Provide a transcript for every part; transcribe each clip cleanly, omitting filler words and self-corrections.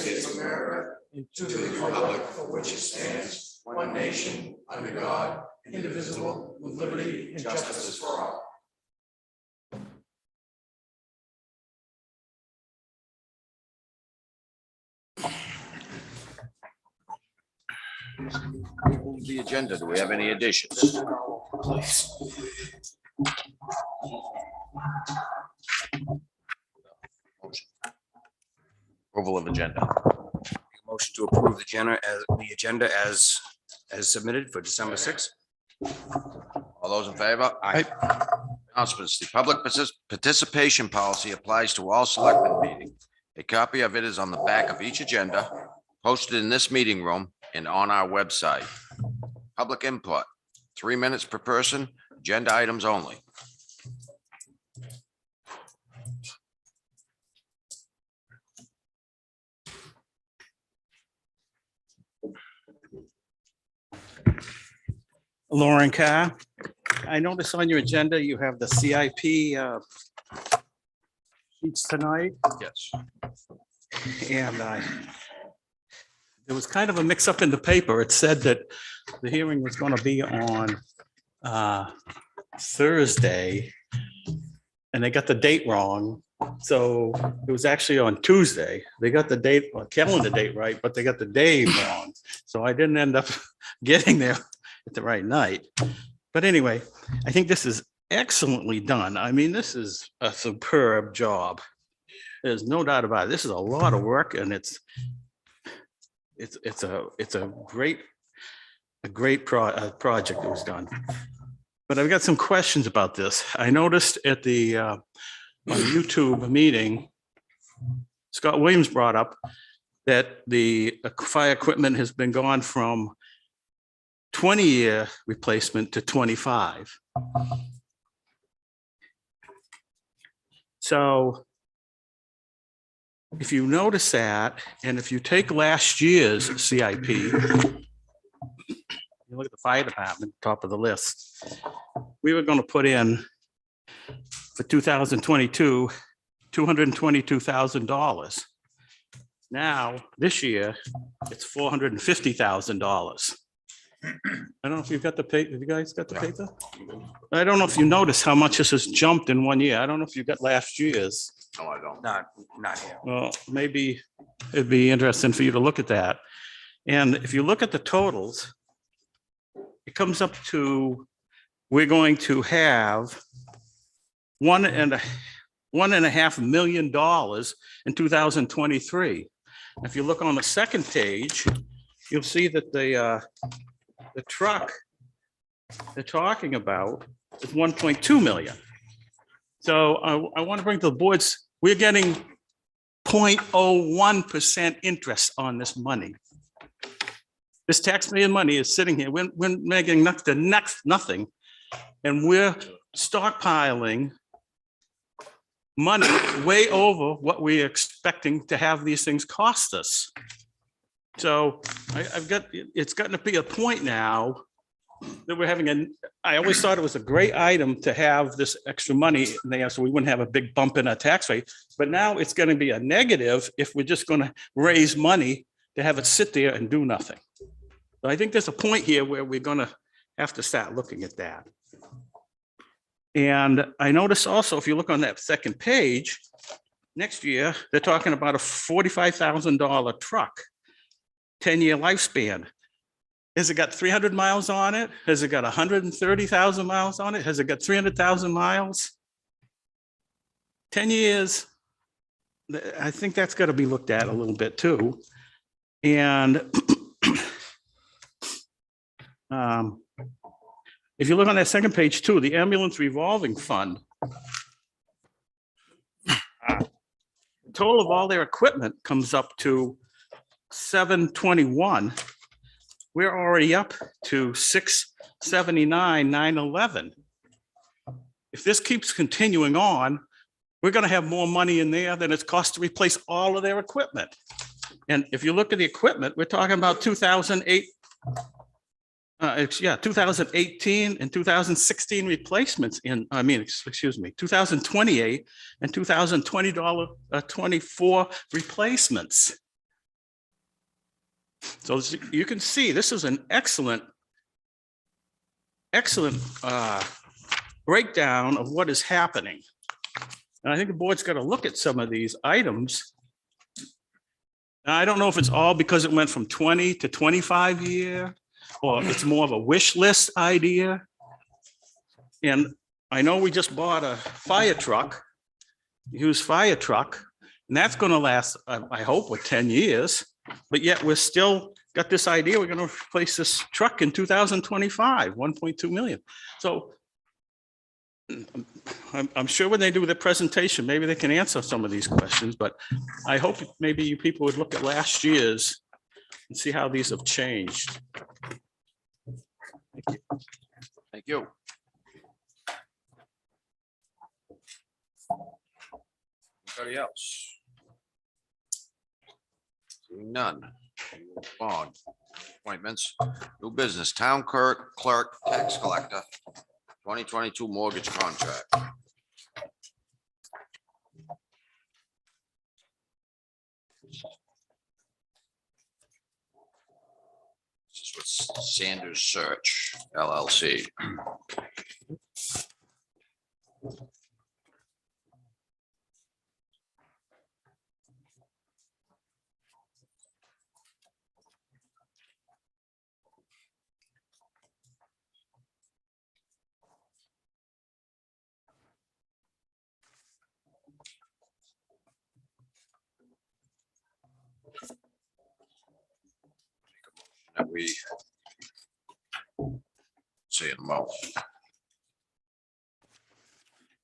States of America, and to the republic for which it stands, one nation, under God, indivisible, with liberty and justice for all. The agenda, do we have any additions? Please. Approval of agenda. Motion to approve the agenda as submitted for December 6th. All those in favor? Aye. Announcements. The public participation policy applies to all selectmen meetings. A copy of it is on the back of each agenda, posted in this meeting room and on our website. Public input, 3 minutes per person, agenda items only. Lauren Carr, I noticed on your agenda, you have the CIP sheets tonight, Yes. and there was kind of a mix up in the paper. It said that the hearing was going to be on Thursday, and they got the date wrong. So it was actually on Tuesday. They got the date, calendar date right, but they got the day wrong. So I didn't end up getting there at the right night. But anyway, I think this is excellently done. I mean, this is a superb job. There's no doubt about it. This is a lot of work, and it's a great project that was done. But I've got some questions about this. I noticed at the on YouTube meeting, Scott Williams brought up that the fire equipment has been gone from 20-year replacement to 25. So if you notice that, and if you take last year's CIP, you look at the fire department, top of the list, we were going to put in for 2022, $222,000. Now, this year, it's $450,000. I don't know if you've got the paper. Have you guys got the paper? I don't know if you notice how much this has jumped in 1 year. I don't know if you got last year's. No, I don't. Not here. Well, maybe it'd be interesting for you to look at that. And if you look at the totals, it comes up to, we're going to have $1.5 million in 2023. If you look on the second page, you'll see that the truck they're talking about is 1.2 million. So I want to bring to the boards, we're getting 0.01% interest on this money. This taxpayer money is sitting here. We're making nothing. And we're stockpiling money way over what we're expecting to have these things cost us. So it's gotten to be a point now that we're having I always thought it was a great item to have this extra money there so we wouldn't have a big bump in our tax rate. But now it's going to be a negative if we're just going to raise money to have it sit there and do nothing. So I think there's a point here where we're going to have to start looking at that. And I noticed also, if you look on that second page, next year, they're talking about a $45,000 truck, 10-year lifespan. Has it got 300 miles on it? Has it got 130,000 miles on it? Has it got 300,000 miles? 10 years. I think that's got to be looked at a little bit too. And if you look on that second page too, the ambulance revolving fund, the total of all their equipment comes up to 721. We're already up to 679, 911. If this keeps continuing on, we're going to have more money in there than it's cost to replace all of their equipment. And if you look at the equipment, we're talking about 2008. 2018 and 2016 replacements 2028 and 2024 replacements. So you can see, this is an excellent breakdown of what is happening. And I think the board's got to look at some of these items. And I don't know if it's all because it went from 20 to 25 year, or it's more of a wish list idea. And I know we just bought a fire truck, used fire truck, and that's going to last, I hope, with 10 years. But yet we're still got this idea, we're going to replace this truck in 2025, 1.2 million. So I'm sure when they do the presentation, maybe they can answer some of these questions, but I hope maybe you people would look at last year's and see how these have changed. Thank you. Anybody else? Seeing none. Bond appointments, new business, town clerk, tax collector, 2022 mortgage contract. This is with Sanders Search LLC. That we see in a moment. I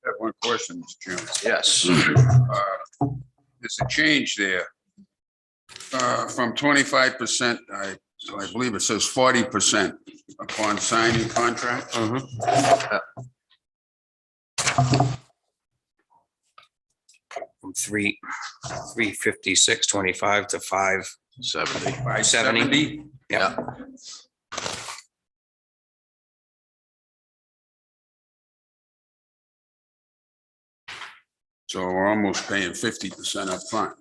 have one question, Mr. Chairman. Yes, There's a change there from 25%, I believe it says 40% upon signing contract. From 356.25 to 70. 570. Yeah. So we're almost paying 50% up front.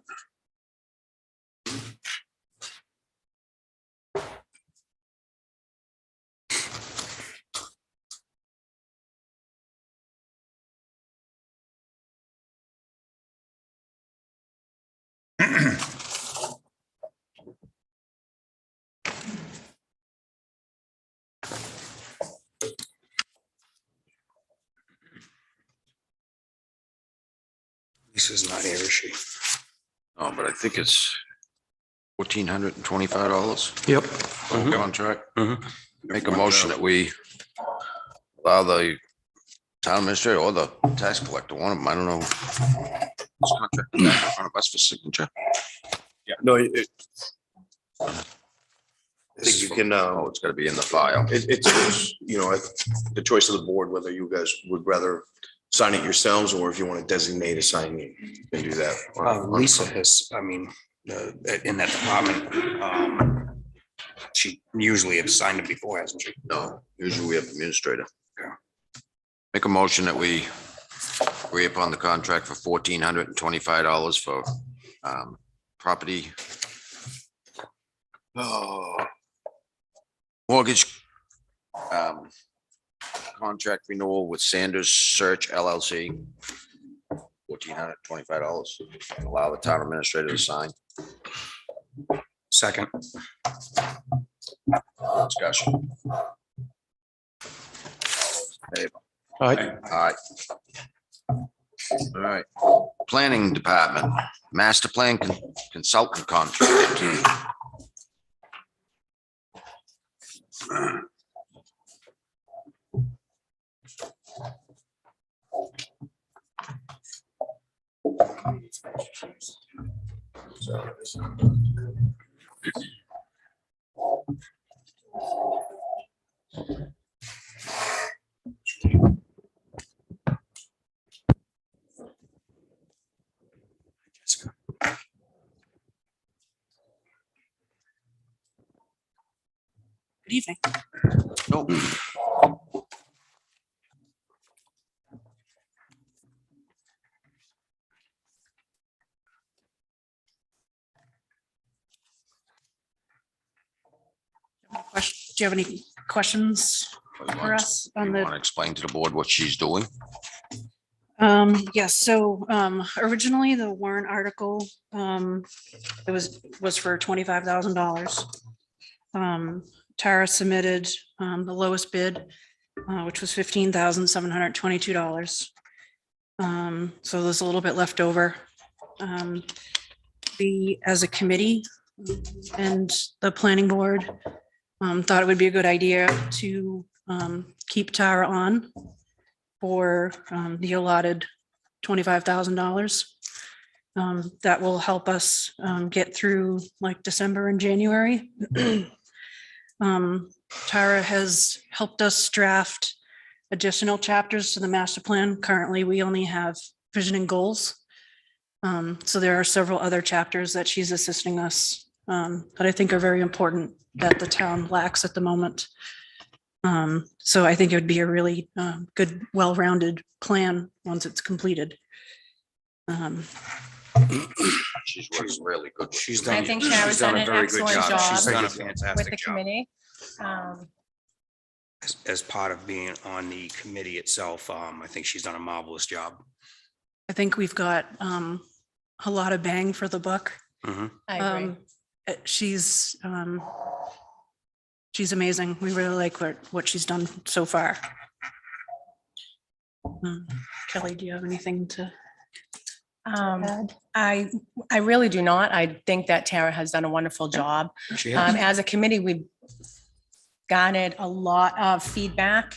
Lisa's not here, is she? Oh, but I think it's $1,425 Yep. for the contract. Mhm. Make a motion that we allow the town administrator or the tax collector, one of them, I don't know. This contract is back in front of us for signature. Yeah, no, I This think is you for- can, Oh, it's gotta be in the file. it's, you know, the choice of the board, whether you guys would rather sign it yourselves or if you want to designate a sign, you can do that. Lisa has, I mean, in that department, she usually has signed it before, hasn't she? No, usually we have administrator. Okay. Make a motion that we agree upon the contract for $1,425 for property. Mortgage contract renewal with Sanders Search LLC. $1,425. Allow the town administrator to sign. Second. Discussion. All right. All right. All right. Planning Department, Master Plan Consultant Contract. Good evening. Nope. you have any questions for us on Want the? to explain to the board what she's doing? Yes, so originally the warrant article, it was for $25,000. Tara submitted the lowest bid, which was $15,722. So there's a little bit left over. We, as a committee and the planning board, thought it would be a good idea to keep Tara on for the allotted $25,000. That will help us get through like December and January. Tara has helped us draft additional chapters to the master plan. Currently, we only have vision and goals. So there are several other chapters that she's assisting us that I think are very important that the town lacks at the moment. So I think it would be a really good, well-rounded plan once it's completed. She's working really good. She's done. I think she's Tara's done an very good excellent job She's done a with fantastic the job committee. as part of being on the committee itself. I think she's done a marvelous job. I think we've got a lot of bang for the buck. Mhm. I agree. She's amazing. We really like what she's done so far. Kelly, do you have anything to add? I really do not. I think that Tara has done a wonderful job. She has. As a committee, we've garnered a lot of feedback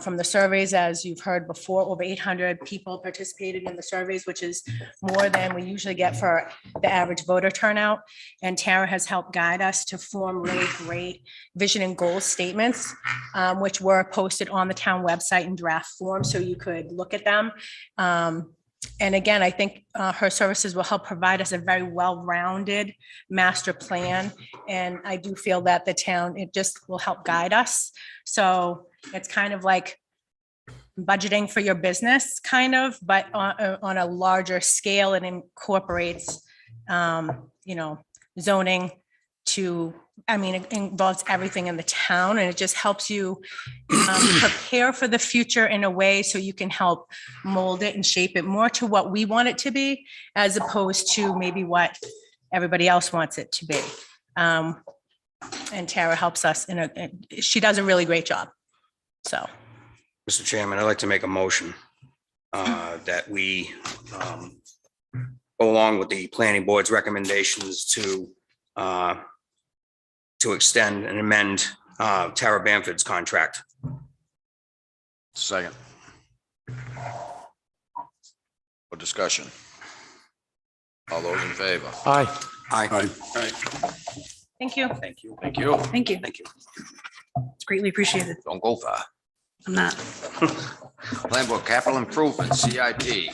from the surveys. As you've heard before, over 800 people participated in the surveys, which is more than we usually get for the average voter turnout. And Tara has helped guide us to form really great vision and goal statements, which were posted on the town website in draft form, so you could look at them. And again, I think her services will help provide us a very well-rounded master plan. And I do feel that the town, it just will help guide us. So it's kind of like budgeting for your business, kind of, but on a larger scale. It incorporates, zoning to, it involves everything in the town, and it just helps you prepare for the future in a way so you can help mold it and shape it more to what we want it to be, as opposed to maybe what everybody else wants it to be. And Tara helps us she does a really great job. So. Mr. Chairman, I'd like to make a motion that we go along with the planning board's recommendations to extend and amend Tara Bamford's contract. Second. For discussion. All those in favor? Aye. Thank you. Thank you. Thank you. Thank you. Thank you. It's greatly appreciated. Don't go far. I'm not. Plan board capital improvement, CIP.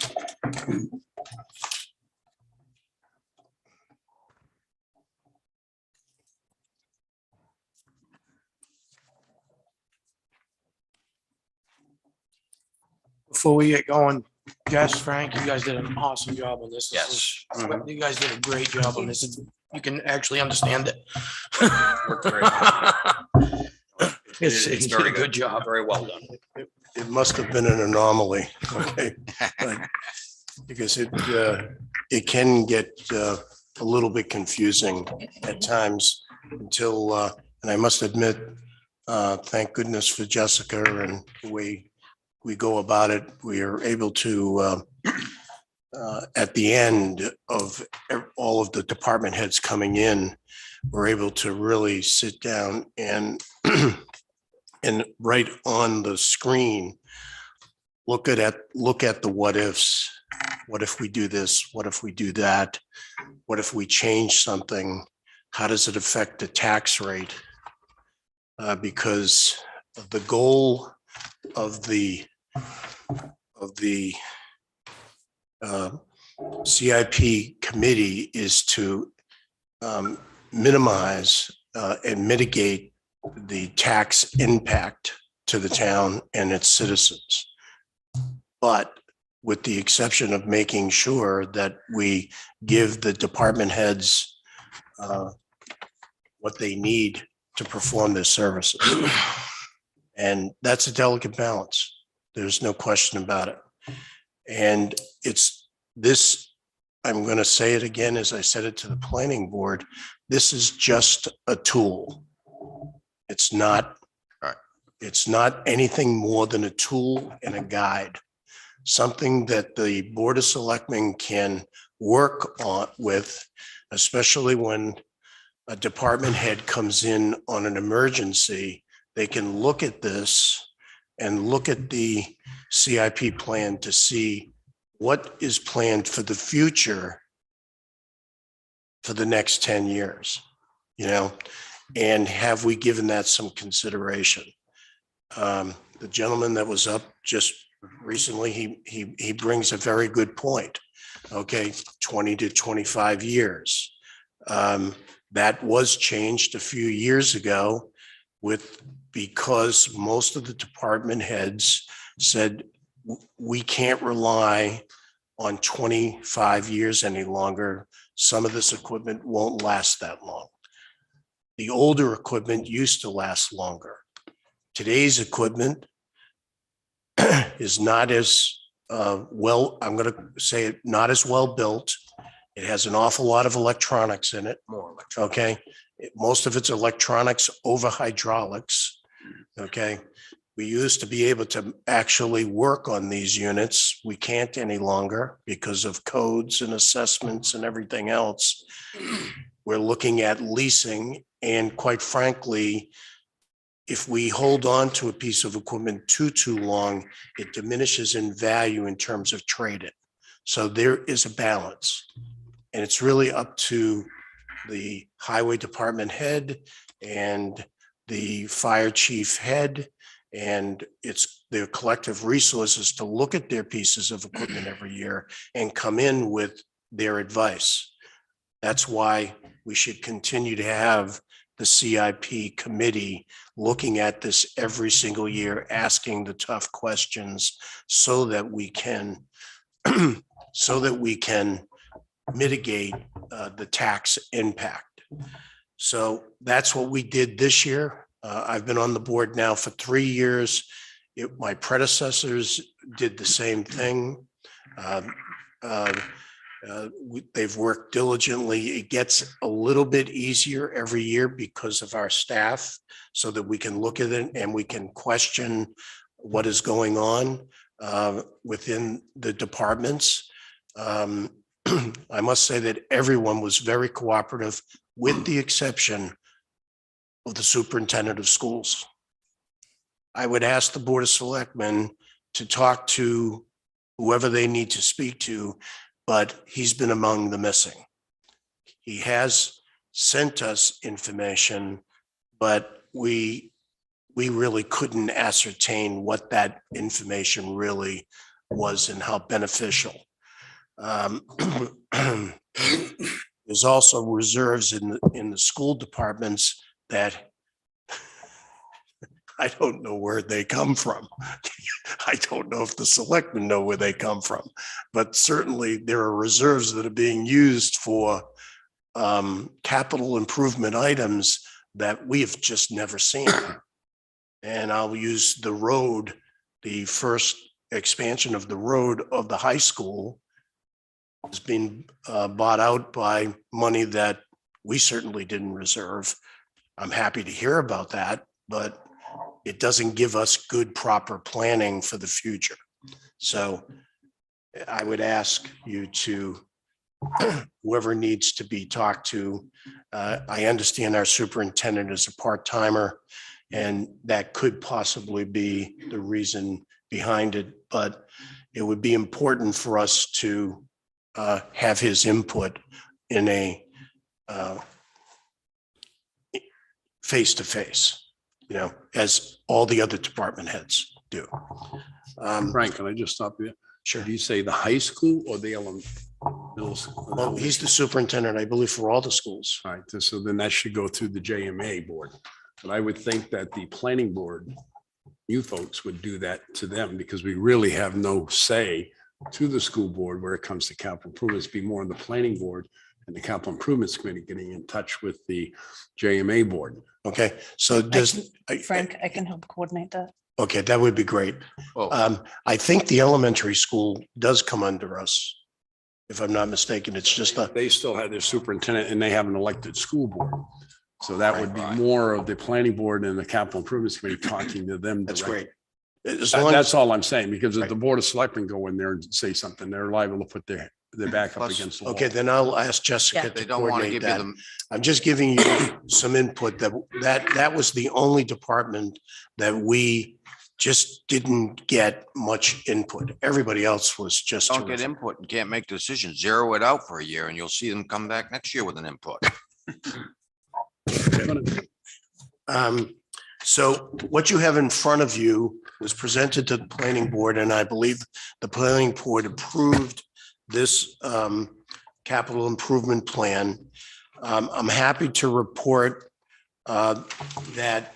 Before we get going, Jess, Frank, you guys did an awesome job on this. Yes. You guys did a great job on this. You can actually understand it. Worked very hard. It's It's you did very a good job. Very well done. It must have been an anomaly, okay? But- Because it can get a little bit confusing at times until, and I must admit, thank goodness for Jessica and the way we go about it. We are able to, at the end of all of the department heads coming in, we're able to really sit down and right on the screen, look at the what ifs. What if we do this? What if we do that? What if we change something? How does it affect the tax rate? Because the goal of the CIP committee is to minimize and mitigate the tax impact to the town and its citizens. But with the exception of making sure that we give the department heads what they need to perform their services. And that's a delicate balance. There's no question about it. And it's this, I'm going to say it again, as I said it to the planning board, this is just a tool. It's not, Right. it's not anything more than a tool and a guide. Something that the Board of Selectmen can work on with, especially when a department head comes in on an emergency. They can look at this and look at the CIP plan to see what is planned for the future for the next 10 years, you know, and have we given that some consideration? The gentleman that was up just recently, he brings a very good point. Okay, 20 to 25 years. That was changed a few years ago because most of the department heads said, we can't rely on 25 years any longer. Some of this equipment won't last that long. The older equipment used to last longer. Today's equipment is not as well, I'm going to say it, not as well built. It has an awful lot of electronics in it. Okay. Most of it's electronics over hydraulics. Okay. We used to be able to actually work on these units. We can't any longer because of codes and assessments and everything else. We're looking at leasing, and quite frankly, if we hold on to a piece of equipment too long, it diminishes in value in terms of trade-in. So there is a balance, and it's really up to the highway department head and the fire chief head, and it's their collective resources to look at their pieces of equipment every year and come in with their advice. That's why we should continue to have the CIP committee looking at this every single year, asking the tough questions so that we can mitigate the tax impact. So that's what we did this year. I've been on the board now for 3 years. My predecessors did the same thing. They've worked diligently. It gets a little bit easier every year because of our staff, so that we can look at it and we can question what is going on within the departments. I must say that everyone was very cooperative, with the exception of the superintendent of schools. I would ask the Board of Selectmen to talk to whoever they need to speak to, but he's been among the missing. He has sent us information, but we really couldn't ascertain what that information really was and how beneficial. There's also reserves in the school departments that I don't know where they come from. I don't know if the selectmen know where they come from, but certainly there are reserves that are being used for capital improvement items that we have just never seen. And I'll use the road, the first expansion of the road of the high school has been bought out by money that we certainly didn't reserve. I'm happy to hear about that, but it doesn't give us good, proper planning for the future. So I would ask you to, whoever needs to be talked to, I understand our superintendent is a part-timer, and that could possibly be the reason behind it, but it would be important for us to have his input in a face-to-face, you know, as all the other department heads do. Frank, can I just stop you? Sure. Do you say the high school or the middle school? Well, he's the superintendent, I believe, for all the schools. All right, so then that should go through the JMA board. But I would think that the planning board, you folks would do that to them, because we really have no say to the school board where it comes to capital improvements. Be more on the planning board and the Capital Improvements Committee getting in touch with the JMA board. Okay, so does, Frank, I can help coordinate that. okay, that would be great. Well, I think the elementary school does come under us. If I'm not mistaken, it's just a, They still have their superintendent and they have an elected school board. So that would be Right. more of the planning board and the Capital Improvements Committee talking to them. that's directly. great. As long That's as, all I'm saying, because if Right. the Board of Selectmen go in there and say something, they're liable to put their back up Plus- against the wall. okay, then I'll ask Jessica they to don't want to coordinate give you that. the, I'm just giving you some input that was the only department that we just didn't get much input. Everybody else was just. don't get terrific. input and can't make decisions. Zero it out for a year and you'll see them come back next year with an input. So what you have in front of you was presented to the planning board, and I believe the planning board approved this capital improvement plan. I'm happy to report that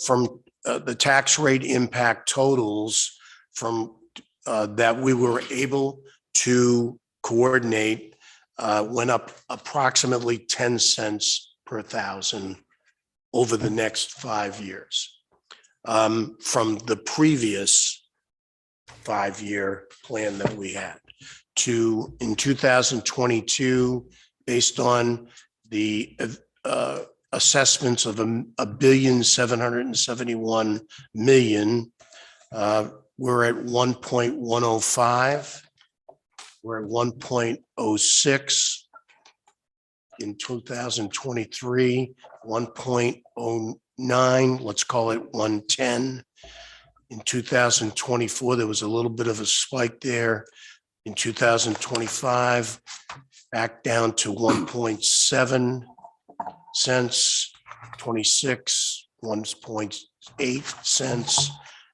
from the tax rate impact totals from that we were able to coordinate went up approximately 10 cents per thousand over the next 5 years from the previous 5-year plan that we had to in 2022, based on the assessments of $1,771,000,000. We're at 1.105. We're at 1.06. In 2023, 1.09, let's call it 110. In 2024, there was a little bit of a spike there. In 2025, back down to 1.7 cents, 26, 1.8 cents.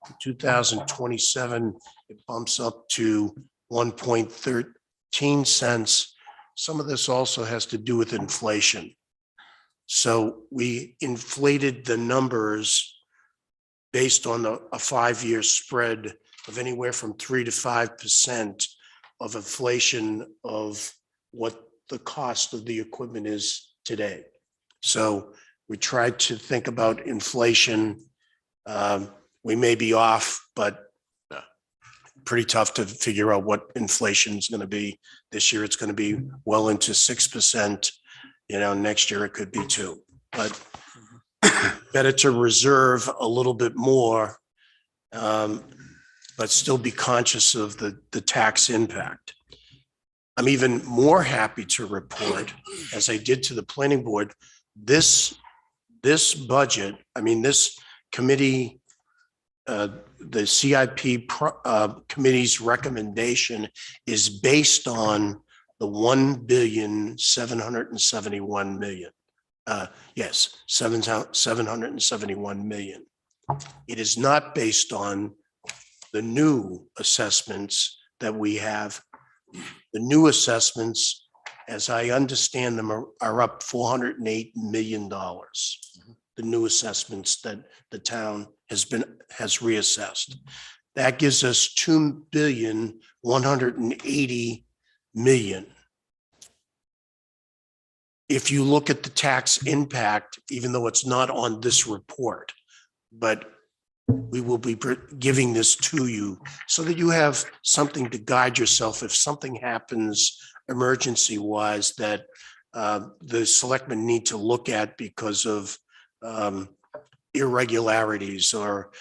In 2027, it bumps up to 1.13 cents. Some of this also has to do with inflation. So we inflated the numbers based on a 5-year spread of anywhere from 3 to 5% of inflation of what the cost of the equipment is today. So we tried to think about inflation. We may be off, but pretty tough to figure out what inflation is going to be. This year, it's going to be well into 6%. Next year it could be 2%, but better to reserve a little bit more, but still be conscious of the tax impact. I'm even more happy to report, as I did to the planning board, this budget, this committee, the CIP committee's recommendation is based on the $1,771,000,000. Yes, 771 million. It is not based on the new assessments that we have. The new assessments, as I understand them, are up $408 million. The new assessments that the town has reassessed. That gives us $2,180,000,000. If you look at the tax impact, even though it's not on this report, but we will be giving this to you so that you have something to guide yourself if something happens emergency wise that the selectmen need to look at because of irregularities or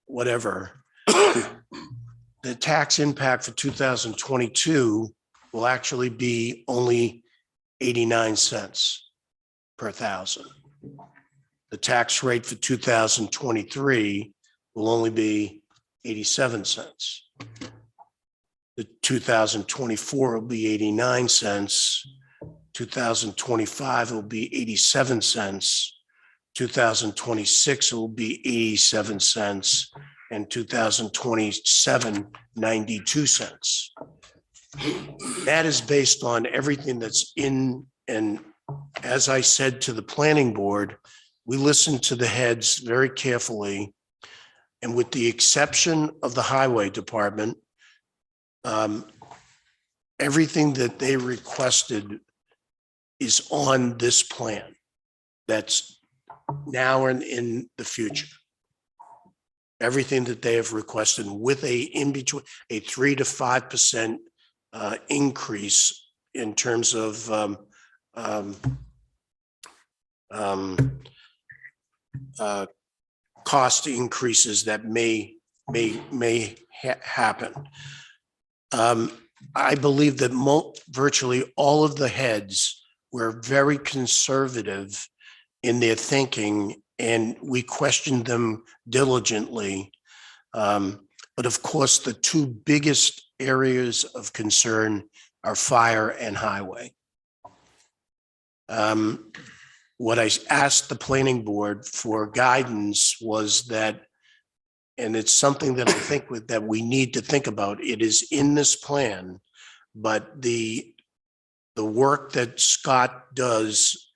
whatever. The tax impact for 2022 will actually be only 89 cents per thousand. The tax rate for 2023 will only be 87 cents. The 2024 will be 89 cents. 2025 will be 87 cents. 2026 will be 87 cents. And 2027, 92 cents. That is based on everything that's in, and as I said to the planning board, we listened to the heads very carefully. And with the exception of the highway department, everything that they requested is on this plan. That's now and in the future. Everything that they have requested with a in between, a 3 to 5% increase in terms of cost increases that may happen. I believe that virtually all of the heads were very conservative in their thinking, and we questioned them diligently. But of course, the two biggest areas of concern are fire and highway. What I asked the planning board for guidance was that, and it's something that I think that we need to think about. It is in this plan, but the work that Scott does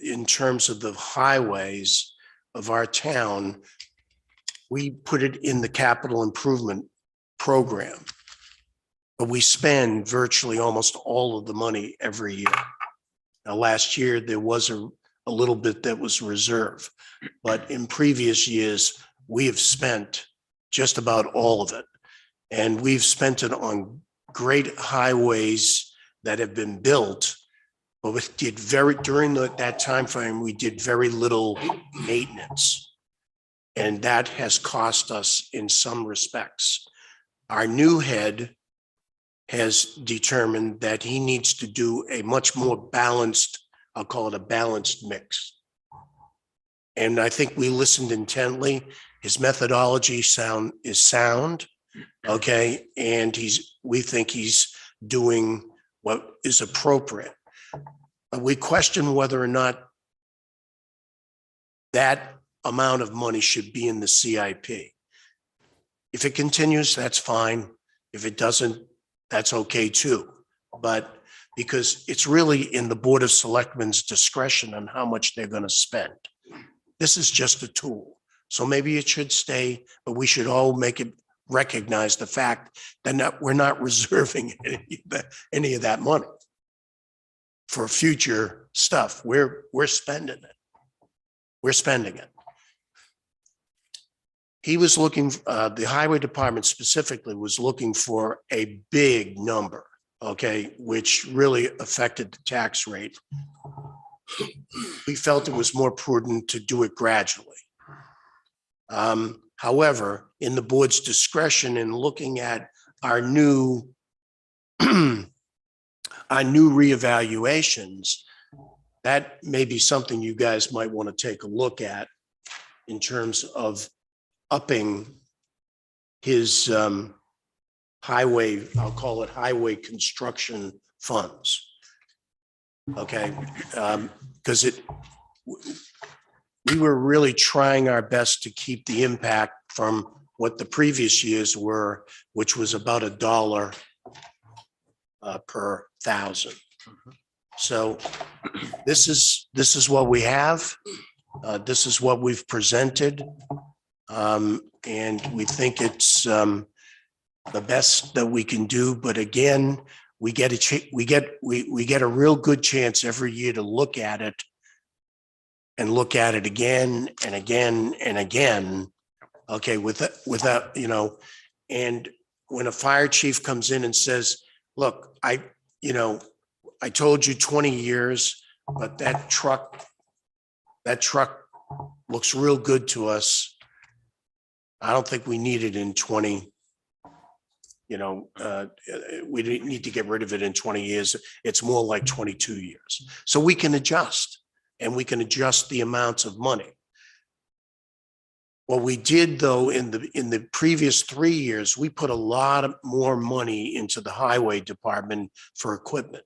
in terms of the highways of our town, we put it in the capital improvement program. But we spend virtually almost all of the money every year. Now, last year, there was a little bit that was reserved, but in previous years, we have spent just about all of it. And we've spent it on great highways that have been built, but we did during that time frame, we did very little maintenance. And that has cost us in some respects. Our new head has determined that he needs to do a much more balanced, I'll call it a balanced mix. And I think we listened intently. His methodology is sound, okay? And we think he's doing what is appropriate. We question whether or not that amount of money should be in the CIP. If it continues, that's fine. If it doesn't, that's okay too. But because it's really in the Board of Selectmen's discretion on how much they're going to spend. This is just a tool. So maybe it should stay, but we should all recognize the fact that we're not reserving any of that money for future stuff. We're spending it. We're spending it. He was looking, the highway department specifically was looking for a big number, okay, which really affected the tax rate. We felt it was more prudent to do it gradually. However, in the board's discretion in looking at our new reevaluations, that may be something you guys might want to take a look at in terms of upping his highway, I'll call it highway construction funds. Okay, because we were really trying our best to keep the impact from what the previous years were, which was about $1 per thousand. So this is what we have. This is what we've presented. And we think it's the best that we can do. But again, we get a real good chance every year to look at it and look at it again and again and again. Okay, without, you know, and when a fire chief comes in and says, look, I told you 20 years, but that truck looks real good to us. I don't think we need it in 20, we didn't need to get rid of it in 20 years. It's more like 22 years. So we can adjust, and we can adjust the amounts of money. What we did though, in the previous 3 years, we put a lot more money into the highway department for equipment,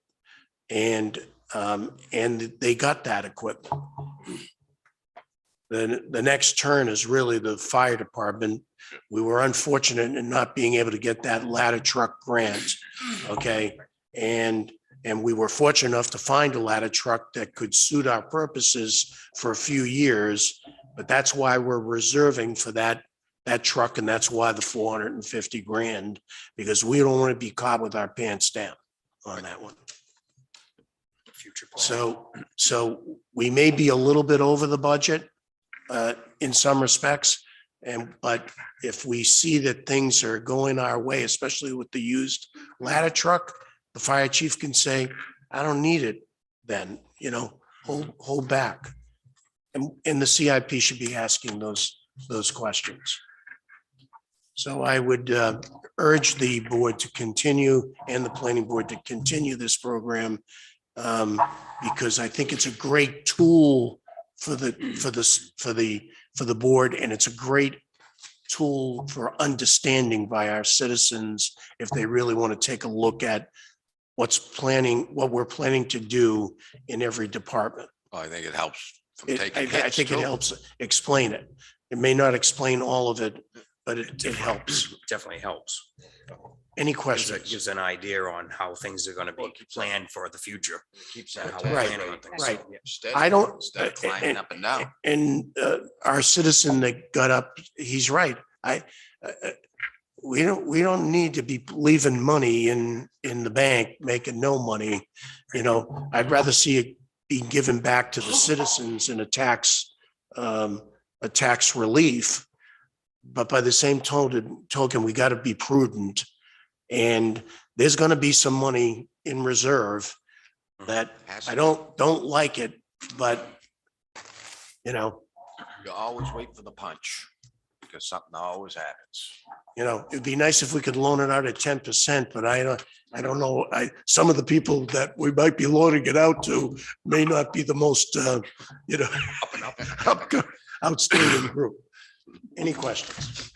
and they got that equipment. The next turn is really the fire department. We were unfortunate in not being able to get that ladder truck grant, okay? And we were fortunate enough to find a ladder truck that could suit our purposes for a few years, but that's why we're reserving for that that truck, and that's why the 450 grand, because we don't want to be caught with our pants down on that one. Future plan. So we may be a little bit over the budget in some respects. But if we see that things are going our way, especially with the used ladder truck, the fire chief can say, I don't need it then, hold back. And the CIP should be asking those questions. So I would urge the board to continue and the planning board to continue this program because I think it's a great tool for the board, and it's a great tool for understanding by our citizens if they really want to take a look at what we're planning to do in every department. Well, I think it helps from I taking hits think it too. helps explain it. It may not explain all of it, but it helps. Definitely helps. Any Gives questions? an idea on how things are gonna be planned for the future. Keeps and that how we're Right, planning on things. right. steady I don't- instead of climbing up and down. And our citizen that got up, he's right. We don't need to be leaving money in the bank, making no money. I'd rather see it be given back to the citizens in a tax relief. But by the same token, we got to be prudent. And there's going to be some money in reserve that I don't like it, but You always wait for the punch because something always happens. it'd be nice if we could loan it out at 10%, but I don't know. Some of the people that we might be loaning it out to may not be the most, outstanding group. Any questions?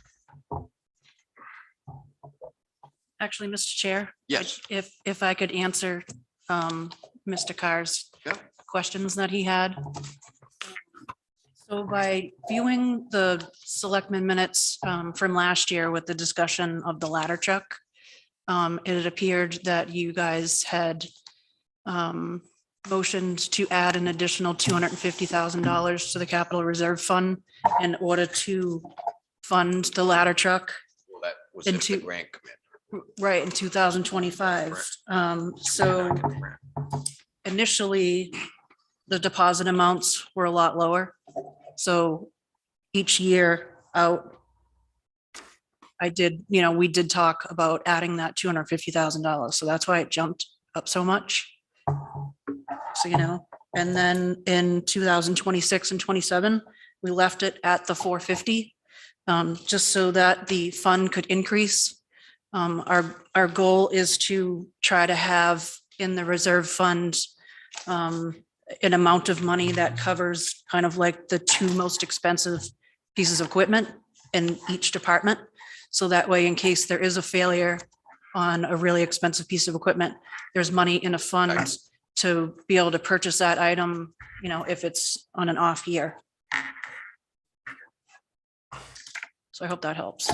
Actually, Mr. Chair. Yes. If I could answer Mr. Carr's Yeah. questions that he had. So by viewing the selectmen minutes from last year with the discussion of the ladder truck, it appeared that you guys had motioned to add an additional $250,000 to the capital reserve fund in order to fund the ladder truck. Well, that was if the Into- grant come in. Right, in 2025. So initially, the deposit amounts were a lot lower. So each year out, we did talk about adding that $250,000. So that's why it jumped up so much. So, and then in 2026 and 27, we left it at the 450, just so that the fund could increase. Our goal is to try to have in the reserve fund an amount of money that covers kind of like the two most expensive pieces of equipment in each department. So that way, in case there is a failure on a really expensive piece of equipment, there's money in a fund to be able to purchase that item, if it's on an off year. So I hope that helps.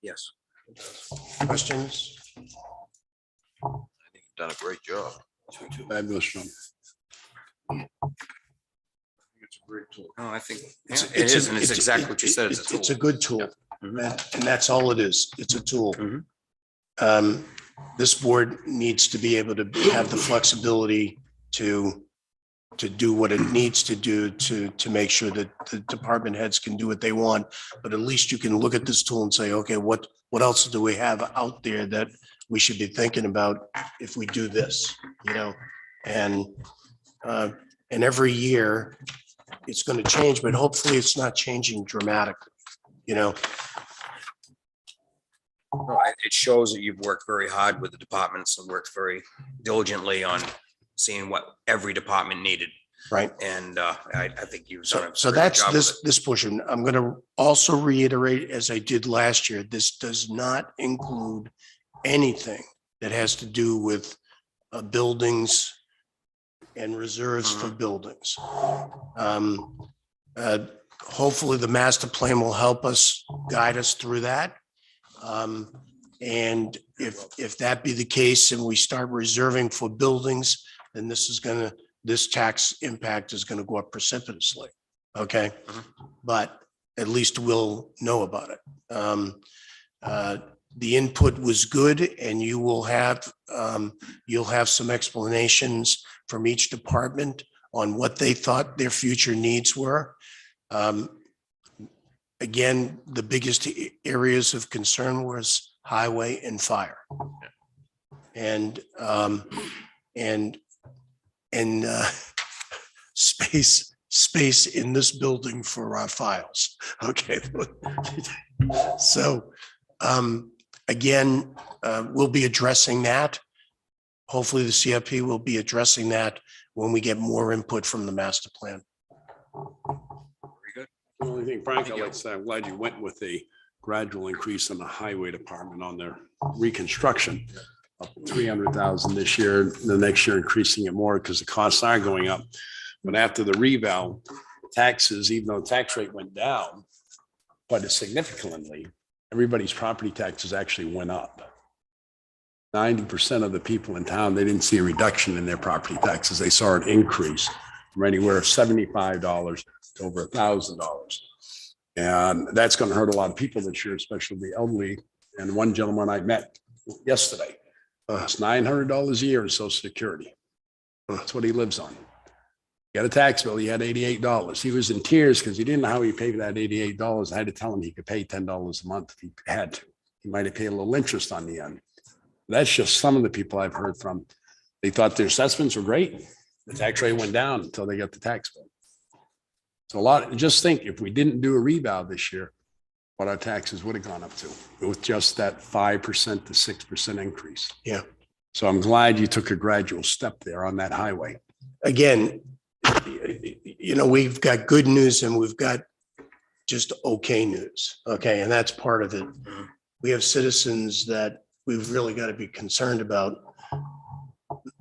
Yes. Questions? I think you've done a great job. Fabulous, Sean. No, I think It's- it is, and it's exactly what you said. It's a It's a tool. good tool, and that's all it is. It's a tool. Mhm. This board needs to be able to have the flexibility to do what it needs to do to make sure that the department heads can do what they want. But at least you can look at this tool and say, okay, what else do we have out there that we should be thinking about if we do this, And every year it's going to change, but hopefully it's not changing dramatically, No, It shows that you've worked very hard with the departments and worked very diligently on seeing what every department needed. right? And I think you've done So a very good that's job with it. this portion. I'm going to also reiterate, as I did last year, this does not include anything that has to do with buildings and reserves for buildings. Hopefully the master plan will help us, guide us through that. And if that be the case and we start reserving for buildings, then this tax impact is going to go up precipitously. okay? But at least we'll know about it. The input was good, and you'll have some explanations from each department on what they thought their future needs were. Again, the biggest areas of concern was highway and fire. And space in this building for our files. Okay. So, again, we'll be addressing that. Hopefully the CIP will be addressing that when we get more input from the master plan. The only thing, Frank, I'd like to say, I'm glad you went with a gradual increase in the highway department on their reconstruction. Up to 300,000 this year, the next year increasing it more because the costs are going up. But after the reval, taxes, even though the tax rate went down, but significantly, everybody's property taxes actually went up. 90% of the people in town, they didn't see a reduction in their property taxes. They saw an increase from anywhere $75 to over $1,000. And that's going to hurt a lot of people this year, especially the elderly. And one gentleman I met yesterday, it's $900 a year in Social Security. That's what he lives on. He got a tax bill. He had $88. He was in tears because he didn't know how he paid that $88. I had to tell him he could pay $10 a month if he had to. He might have paid a little interest on the end. That's just some of the people I've heard from. They thought their assessments were great. The tax rate went down until they got the tax bill. So just think if we didn't do a revow this year, what our taxes would have gone up to with just that 5% to 6% increase. Yeah. So I'm glad you took a gradual step there on that highway. Again, we've got good news and we've got just okay news. Okay. And that's part of it. We have citizens that we've really got to be concerned about.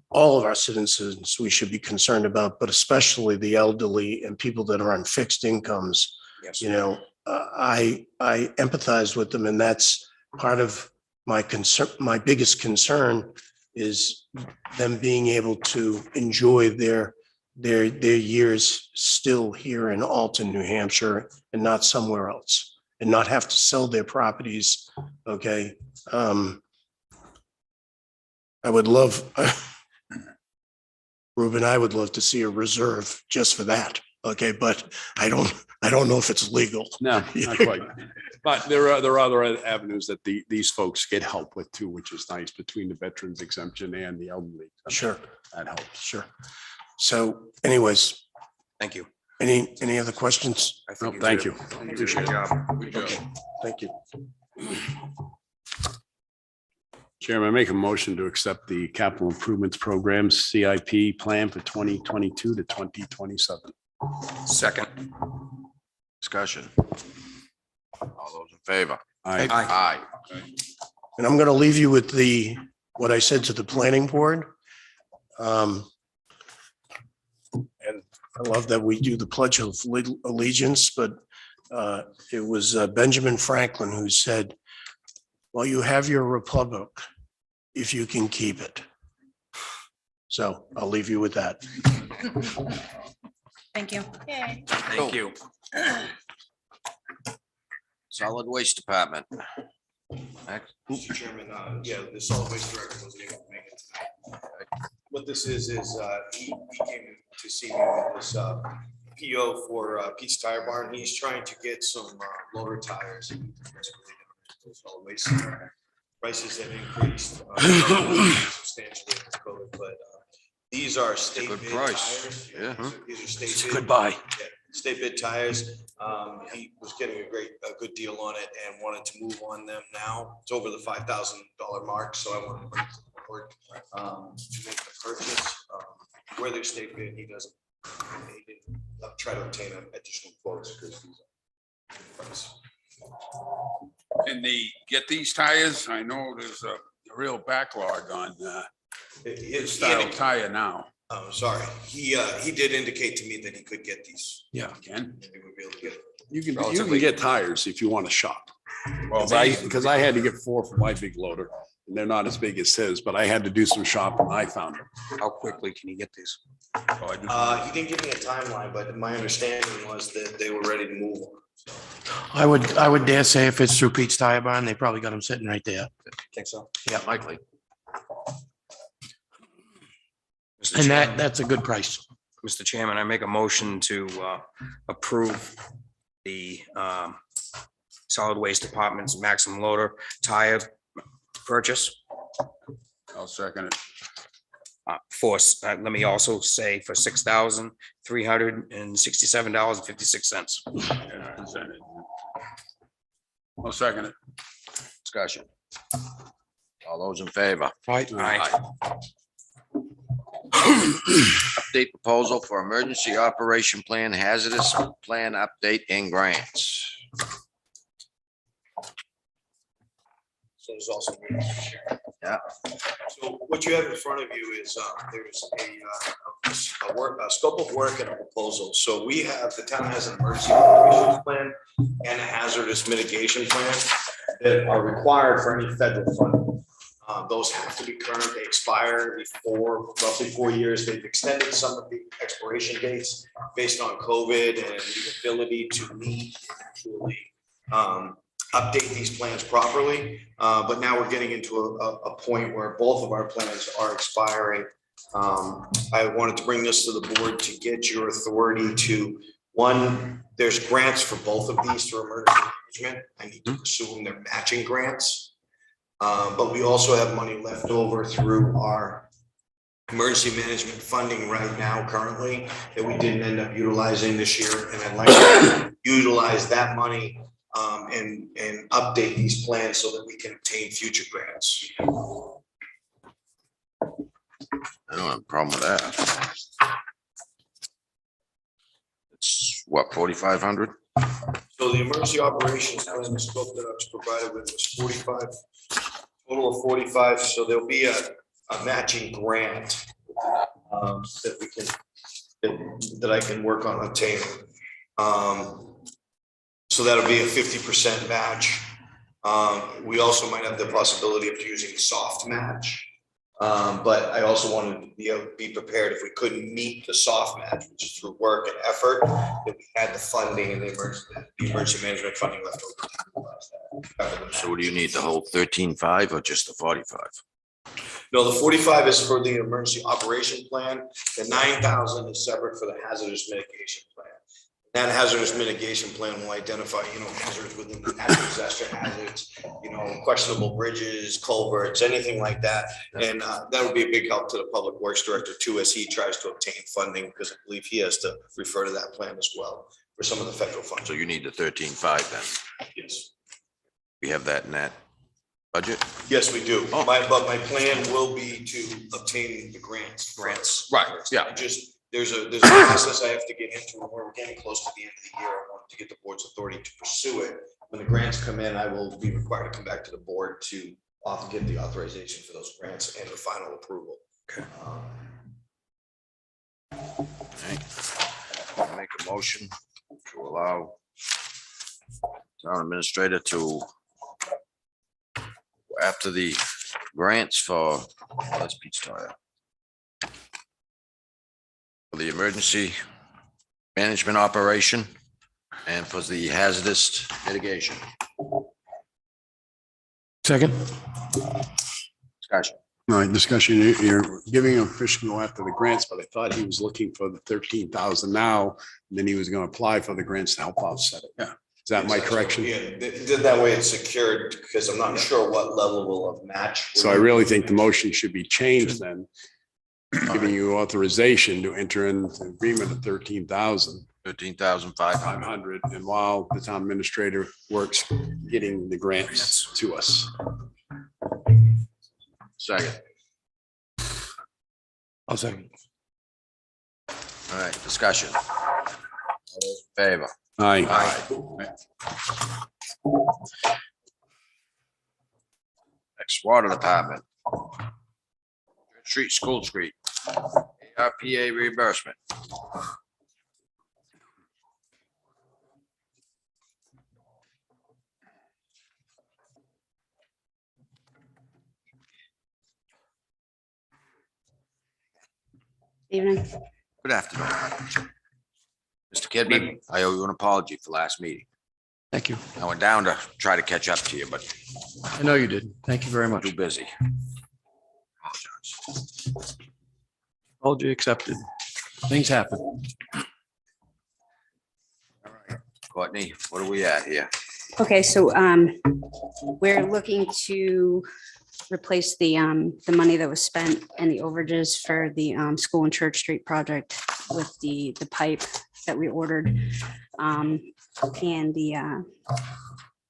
All of our citizens we should be concerned about, but especially the elderly and people that are on fixed incomes. Yes. I empathize with them, and that's part of my concern. My biggest concern is them being able to enjoy their years still here in Alton, New Hampshire, and not somewhere else, and not have to sell their properties. Okay. I would love, Ruben, I would love to see a reserve just for that. Okay, but I don't know if it's legal. No, not quite. But there are other avenues that these folks get help with too, which is nice, between the veterans exemption and the elderly. Sure. That helps. Sure. So anyways, Thank you. any other questions? I think No, thank you. Good job. Okay, thank you. Chairman, I make a motion to accept the capital improvements program CIP plan for 2022 to 2027. Second. Discussion. All those in favor? Aye. Aye. And I'm going to leave you with what I said to the planning board. And I love that we do the Pledge of Allegiance, but it was Benjamin Franklin who said, well, you have your republic if you can keep it. So I'll leave you with that. Thank you. Thank you. Solid Waste Department. Next. Mr. Chairman, the solid waste director wasn't able to make it tonight. What this is he came to see me with this PO for Pete's Tire Barn. He's trying to get some loader tires. Solid waste prices have increased substantially with COVID, but these are state good bid price. tires. Yeah. These are state It's a bid. good buy. Yeah, state bid tires. He was getting a good deal on it and wanted to move on them now. It's over the $5,000 mark, so I want to bring it to the board to make the purchase. Where they're state bid, he didn't try to obtain additional quotes because he's price. Can they get these tires? I know there's a real backlog on this style tire now. I'm sorry. He did indicate to me that he could get these. Yeah, Ken? Maybe we'll be able to get it. you can get tires if you want to shop. Well, Because I had to get 4 for my big loader, and they're not as big as his, but I had to do some shopping. I found them. How quickly can you get these? He didn't give me a timeline, but my understanding was that they were ready to move on. I would dare say if it's through Pete's Tire Barn, they probably got them sitting right there. Think so? Yeah, likely. Mr. And Chairman- that's a good price. Mr. Chairman, I make a motion to approve the solid waste department's maximum loader tire purchase. I'll second it. Let me also say for $6,367.56. I'll second it. Discussion. All those in favor? Right. Aye. Update proposal for emergency operation plan, hazardous plan update and grants. So there's also. Yeah. So what you have in front of you is, there's a scope of work and a proposal. So we have, the town has an emergency operations plan and a hazardous mitigation plan that are required for any federal funding. Those have to be current. They expire before roughly 4 years. They've extended some of the expiration dates based on COVID and the ability to meet and actually update these plans properly. But now we're getting into a point where both of our plans are expiring. I wanted to bring this to the board to get your authority to, one, there's grants for both of these through emergency management. I need to assume they're matching grants. But we also have money left over through our emergency management funding right now currently that we didn't end up utilizing this year. And I'd like to utilize that money and update these plans so that we can obtain future grants. I don't have a problem with that. It's what, 4,500? So the emergency operations plan, the scope that I was provided with was 45, total of 45. So there'll be a matching grant that we can, that I can work on obtaining. So that'll be a 50% match. We also might have the possibility of using a soft match. But I also wanted to be able to be prepared if we couldn't meet the soft match, which is through work and effort, that we had the funding and the emergency management funding left over. So what do you need, the whole 13.5 or just the 45? No, the 45 is for the emergency operation plan. The 9,000 is separate for the hazardous mitigation plan. That hazardous mitigation plan will identify, hazards within the natural disaster hazards, questionable bridges, culverts, anything like that. And that would be a big help to the public works director too, as he tries to obtain funding, because I believe he has to refer to that plan as well for some of the federal funds. So you need the 13.5 then. Yes. We have that in that budget? Yes, we do. Oh. But my plan will be to obtain the grants. Right, yeah. There's a process I have to get into where we're getting close to the end of the year. I want to get the board's authority to pursue it. When the grants come in, I will be required to come back to the board to get the authorization for those grants and the final approval. Okay. I'll make a motion to allow town administrator to, after the grants for, that's Pete's Tire, for the emergency management operation and for the hazardous mitigation. Second. Discussion. All right, discussion, you're giving him permission to go after the grants, but I thought he was looking for the 13,000 now, and then he was going to apply for the grants to help offset it. Yeah. Is that my correction? Yeah, that way it's secured, because I'm not sure what level of match. So I really think the motion should be changed then, giving you authorization to enter into an agreement of 13,500. 13,500. And while the town administrator works getting the grants to us. Second. I'll second. All right, discussion. All those in favor? Aye. Next, water department. Street, School Street. ARPA reimbursement. Evening. Good afternoon. Mr. Kidman, I owe you an apology for last meeting. Thank you. I went down to try to catch up to you, but I know you did. Thank you very I'm much. too busy. Apologize. Apology accepted. Things happen. Courtney, what are we at here? Okay, so we're looking to replace the money that was spent and the overages for the school and Church Street project with the pipe that we ordered. And the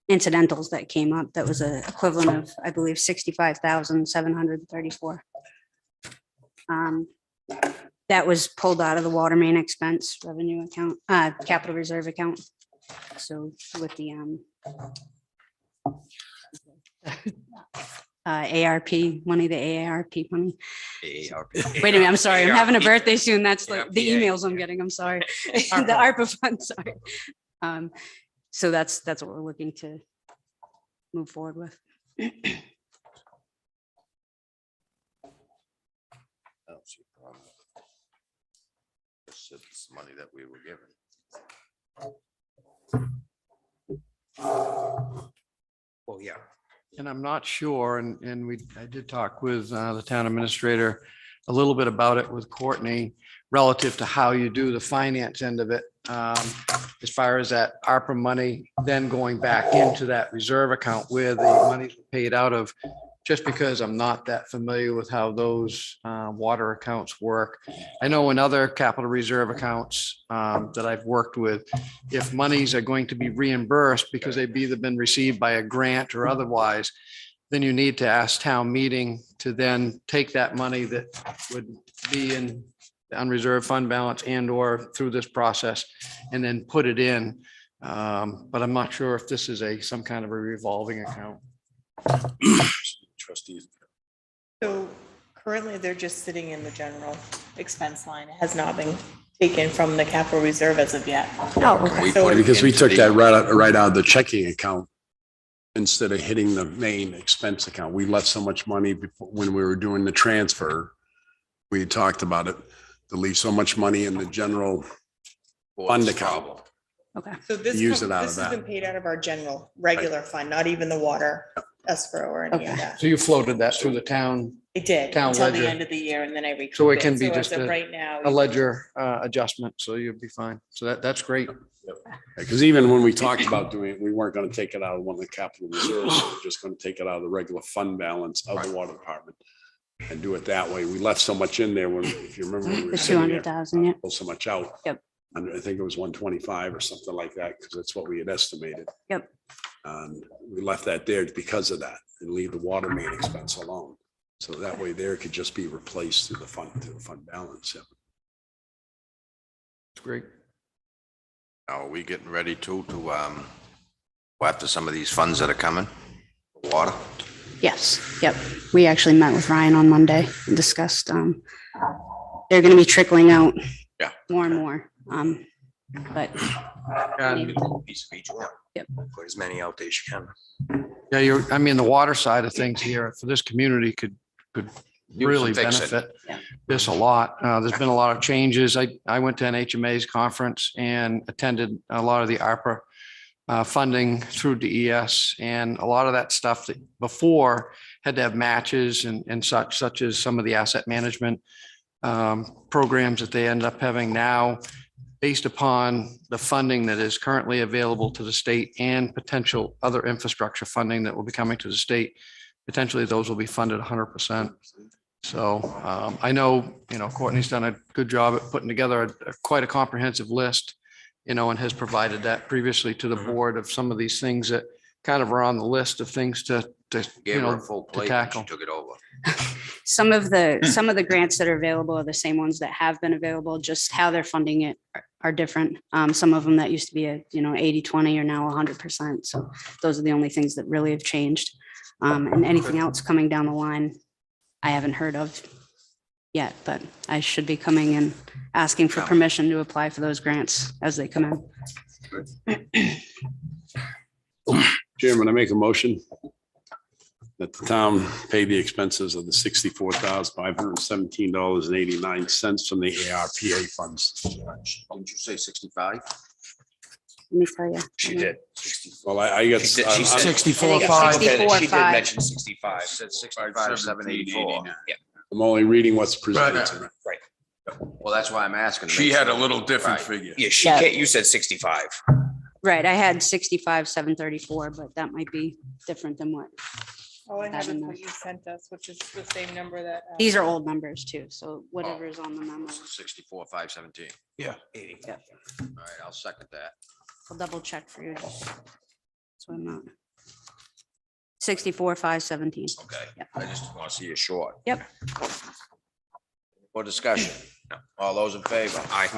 incidentals that came up, that was a equivalent of, I believe, 65,734. That was pulled out of the water main expense revenue account, capital reserve account. So with the ARP money, the ARP money. AARP. Wait a minute, I'm sorry, I'm having a birthday soon. That's the ARPA. emails I'm getting, I'm sorry. The ARPA fund, sorry. So that's what we're looking to move forward with. I don't see a problem. This is money that we were given. Well, yeah. And I'm not sure, and I did talk with the town administrator a little bit about it with Courtney relative to how you do the finance end of it. As far as that ARPA money, then going back into that reserve account where the money's paid out of, just because I'm not that familiar with how those water accounts work. I know in other capital reserve accounts that I've worked with, if monies are going to be reimbursed because they've either been received by a grant or otherwise, then you need to ask town meeting to then take that money that would be in the unreserved fund balance and or through this process and then put it in. But I'm not sure if this is some kind of a revolving account. Trustees. So currently, they're just sitting in the general expense line. It has not been taken from the capital reserve as of yet. Oh, okay. We So put it Because we into took the- that right out of the checking account instead of hitting the main expense account. We left so much money before, when we were doing the transfer. We talked about it, to leave so much money in the general fund account. Okay. So this Use it out of this has that. been paid out of our general, regular fund, not even the water escrow or any of Okay. that. So you floated that through the town, I did Town until the ledger. end of the year and then I recouped So it can be So as just of a- right now. a ledger adjustment, so you'll be fine. So that's great. Because even when we talked about doing it, we weren't going to take it out of one of the capital reserves. We were just going to take it out of the regular fund balance of the water department and do it that way. We left so much in there when, if you remember. when we were The sitting there, 200,000, yeah. Pull so much out. Yep. And I think it was 125 or something like that, because that's what we had estimated. Yep. And we left that there because of that and leave the water main expense alone. So that way there could just be replaced through the fund balance. Yeah. It's great. Now, are we getting ready to go after some of these funds that are coming? Water? Yes, yep. We actually met with Ryan on Monday and discussed, they're gonna be trickling out. Yeah. More and more, but. And Piece of each one. Yep. Put as many out there as you can. yeah, I mean, the water side of things here for this community could really fix it. benefit Yeah. this a lot. There's been a lot of changes. I went to an HMA's conference and attended a lot of the ARPA funding through DES, and a lot of that stuff that before had to have matches and such as some of the asset management programs that they end up having now, based upon the funding that is currently available to the state and potential other infrastructure funding that will be coming to the state. Potentially those will be funded 100%. So I know, Courtney's done a good job at putting together quite a comprehensive list, and has provided that previously to the board of some of these things that kind of are on the list of things to Gave her a full plate when she tackle. took it over. Some of the grants that are available are the same ones that have been available, just how they're funding it are different. Some of them that used to be 80-20 are now 100%. So those are the only things that really have changed. And anything else coming down the line, I haven't heard of yet, but I should be coming and asking for permission to apply for those grants as they come in. Chairman, I make a motion that the town pay the expenses of the $64,517.89 from the ARPA funds. Didn't you say 65? Let me tell you. She did. Well, I got. She said- she said- 64.5. She did 64.5. mention 65. Said 65,784. Yeah, I'm only reading what's presented to me. right. Well, that's why I'm asking. to She make had a sure. little different Right. figure. Yeah, Yeah. you said 65. Right, I had 65,734, but that might be different than what. All I have is Having what the- you sent us, which is the same number that. These are old numbers too, so whatever is on the memo, 64,517. Yeah. All right, I'll second that. I'll double check for you. So I'm not. 64,517. Okay, Yep. I just want to see you short. Yep. For discussion, all those in favor? Aye.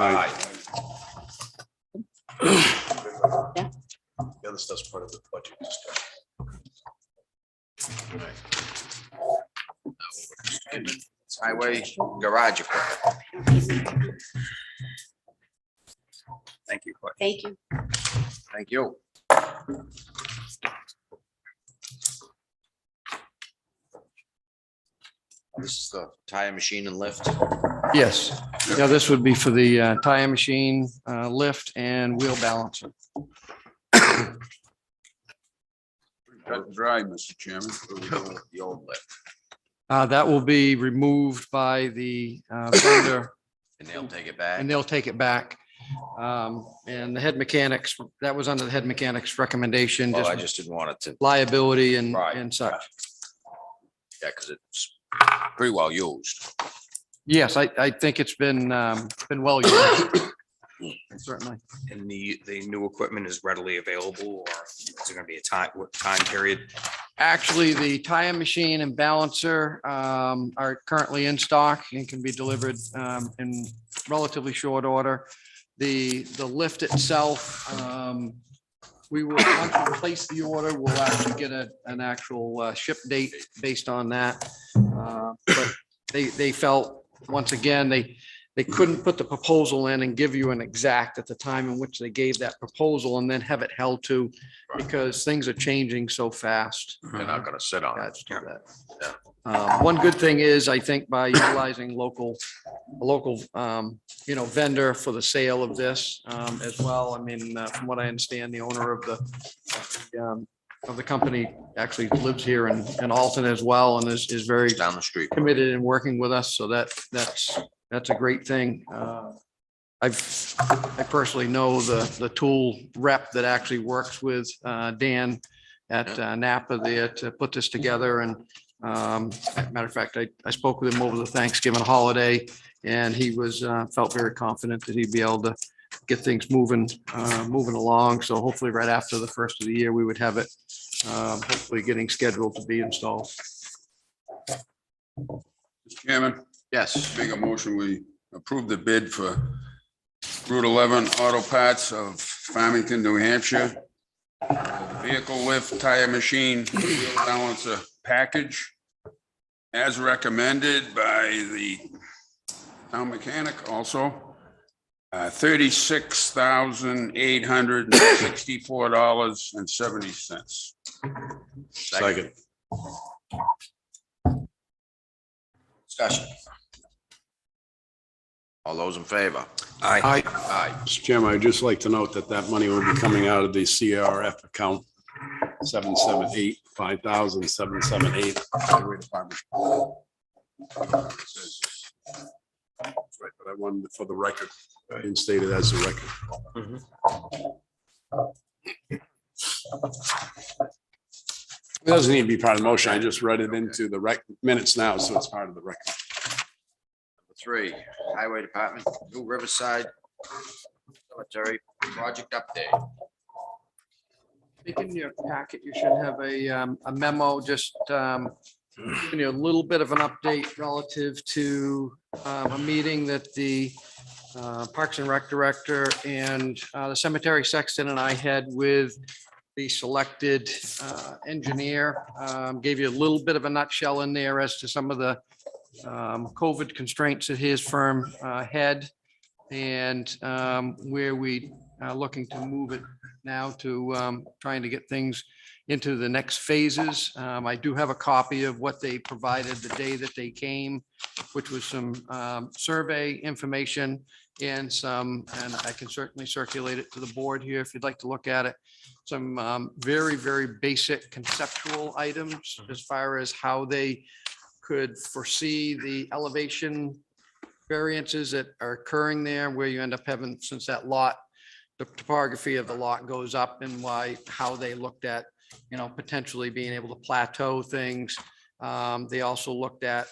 Yeah. The other stuff's part of the budget discussion. Highway garage equipment. Thank you. Clay. Thank you. Thank you. This is the tire machine and lift. Yes. Now this would be for the tire machine, lift and wheel balancer. Cut and dry, Mr. Chairman. The old lift. That will be removed by the vendor And they'll take it back. and they'll take it back. And the head mechanics, that was under the head mechanics recommendation, Well, I just just didn't want it to, liability and Right. such. yeah, because it's pretty well used. Yes, I think it's been well used. Certainly. And the new equipment is readily available, or is it gonna be a time, what time period? Actually, the tire machine and balancer are currently in stock and can be delivered in relatively short order. The lift itself, we will, once we place the order, we'll actually get an actual ship date based on that. But they felt, once again, they couldn't put the proposal in and give you an exact at the time in which they gave that proposal and then have it held to, because things are changing so fast. They're not gonna sit on it. That's to that. One good thing is, I think, by utilizing a local, vendor for the sale of this as well. I mean, from what I understand, the owner of the company actually lives here in Alton as well and is very It's down the street. committed in working with us. So that's a great thing. I personally know the tool rep that actually works with Dan at Napa there to put this together. And matter of fact, I spoke with him over the Thanksgiving holiday and he felt very confident that he'd be able to get things moving along. So hopefully right after the first of the year, we would have it hopefully getting scheduled to be installed. Mr. Chairman, Yes, make a motion, we approve the bid for Route 11 Auto Parts of Farmington, New Hampshire. Vehicle lift, tire machine, wheel balancer package as recommended by the town mechanic also. $36,864.70. second. Discussion. All those in favor? Aye. Aye. Mr. Chairman, I'd just like to note that money will be coming out of the CRF account 778-5778. Highway Department. That's right, but I wanted for the record, I didn't state it as a record. It doesn't need to be part of the motion. I just read it into the minutes now, so it's part of the record. Number 3, Highway Department, New Riverside Cemetery Project Update. I think in your packet, you should have a memo, just giving you a little bit of an update relative to a meeting that the Parks and Rec Director and the cemetery sexton and I had with the selected engineer. Gave you a little bit of a nutshell in there as to some of the COVID constraints that his firm had and where we are looking to move it now to trying to get things into the next phases. I do have a copy of what they provided the day that they came, which was some survey information and I can certainly circulate it to the board here if you'd like to look at it. Some very, very basic conceptual items as far as how they could foresee the elevation variances that are occurring there, where you end up having, since that lot, the topography of the lot goes up, and how they looked at, potentially being able to plateau things. They also looked at,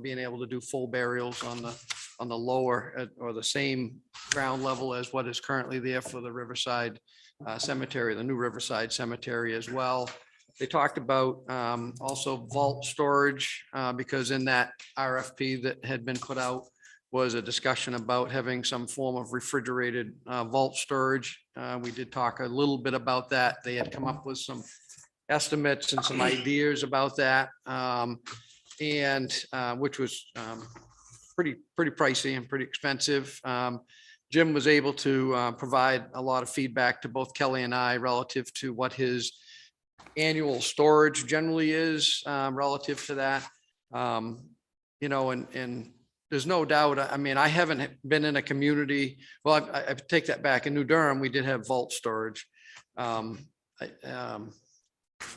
being able to do full burials on the lower or the same ground level as what is currently there for the Riverside Cemetery, the new Riverside Cemetery as well. They talked about also vault storage, because in that RFP that had been put out was a discussion about having some form of refrigerated vault storage. We did talk a little bit about that. They had come up with some estimates and some ideas about that, which was pretty pricey and pretty expensive. Jim was able to provide a lot of feedback to both Kelly and I relative to what his annual storage generally is relative to that. And there's no doubt, I mean, I haven't been in a community, well, I take that back. In New Durham, we did have vault storage. I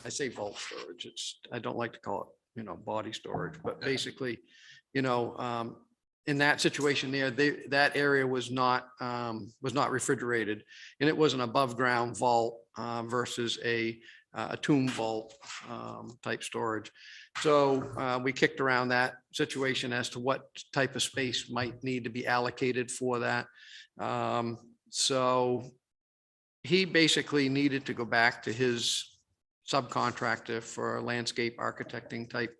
say vault storage, I don't like to call it, body storage, but basically, in that situation there, that area was not refrigerated, and it was an above ground vault versus a tomb vault type storage. So we kicked around that situation as to what type of space might need to be allocated for that. So he basically needed to go back to his subcontractor for landscape architecting type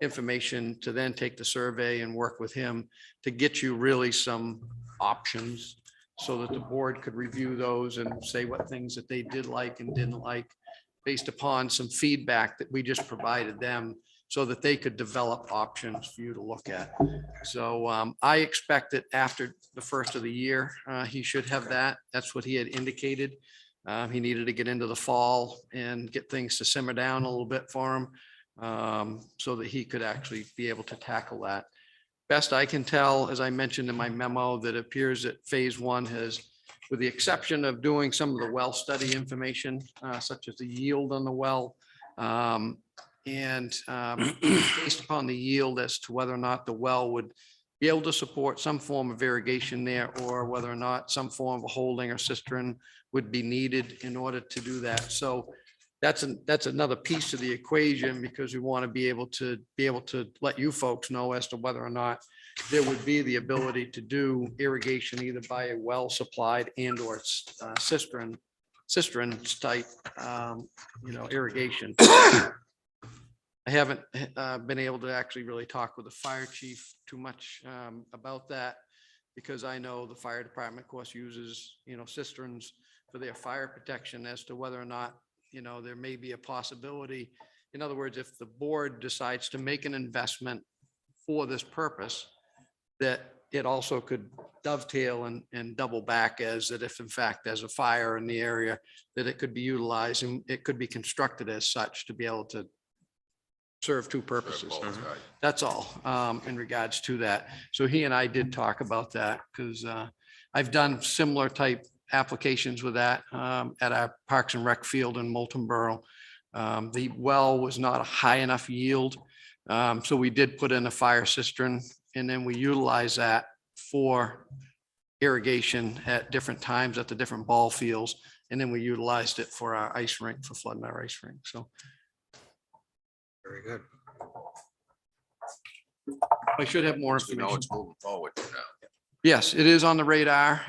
information to then take the survey and work with him to get you really some options so that the board could review those and say what things that they did like and didn't like based upon some feedback that we just provided them so that they could develop options for you to look at. So I expect that after the first of the year, he should have that. That's what he had indicated. He needed to get into the fall and get things to simmer down a little bit for him so that he could actually be able to tackle that. Best I can tell, as I mentioned in my memo, that it appears that phase one has, with the exception of doing some of the well study information, such as the yield on the well, and based upon the yield as to whether or not the well would be able to support some form of irrigation there, or whether or not some form of a holding or cistern would be needed in order to do that. So that's another piece of the equation, because we want to be able to let you folks know as to whether or not there would be the ability to do irrigation either by a well supplied and or cistern type, irrigation. I haven't been able to actually really talk with the fire chief too much about that, because I know the fire department, of course, uses, cisterns for their fire protection, as to whether or not, there may be a possibility. In other words, if the board decides to make an investment for this purpose, that it also could dovetail and double back as that if in fact there's a fire in the area, that it could be utilized and it could be constructed as such to be able to serve two purposes. That's all in regards to that. So he and I did talk about that, because I've done similar type applications with that at our Parks and Rec field in Moulton Borough. The well was not a high enough yield. So we did put in a fire cistern, and then we utilize that for irrigation at different times at the different ball fields. And then we utilized it for our ice rink, for flooding our ice rink. So. Very good. I should have more We know information. it's moving forward now. Yes, it is on the radar.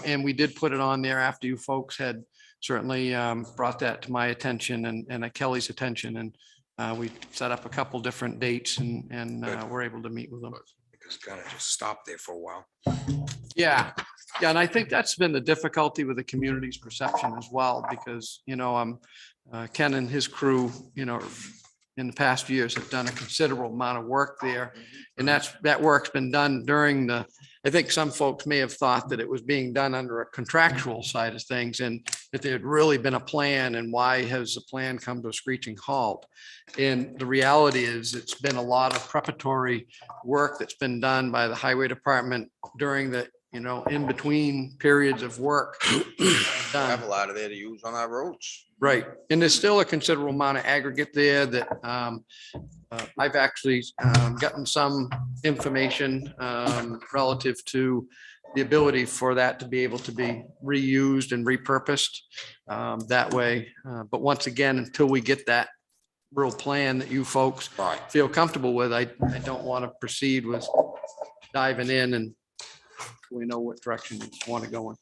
And we did put it on there after you folks had certainly brought that to my attention and Kelly's attention. And we set up a couple different dates and we're able to meet with them. Because kind of just stopped there for a while. Yeah. Yeah. And I think that's been the difficulty with the community's perception as well, because, Ken and his crew, in the past years have done a considerable amount of work there. And that work's been done during I think some folks may have thought that it was being done under a contractual side of things. And if there had really been a plan and why has the plan come to a screeching halt? And the reality is it's been a lot of preparatory work that's been done by the highway department during the, in between periods of work. done. Have a lot of there to use on our roads. Right. And there's still a considerable amount of aggregate there that I've actually gotten some information relative to the ability for that to be able to be reused and repurposed that way. But once again, until we get that real plan that you folks feel comfortable with, I don't want to proceed with diving in and we know what direction you want to go in.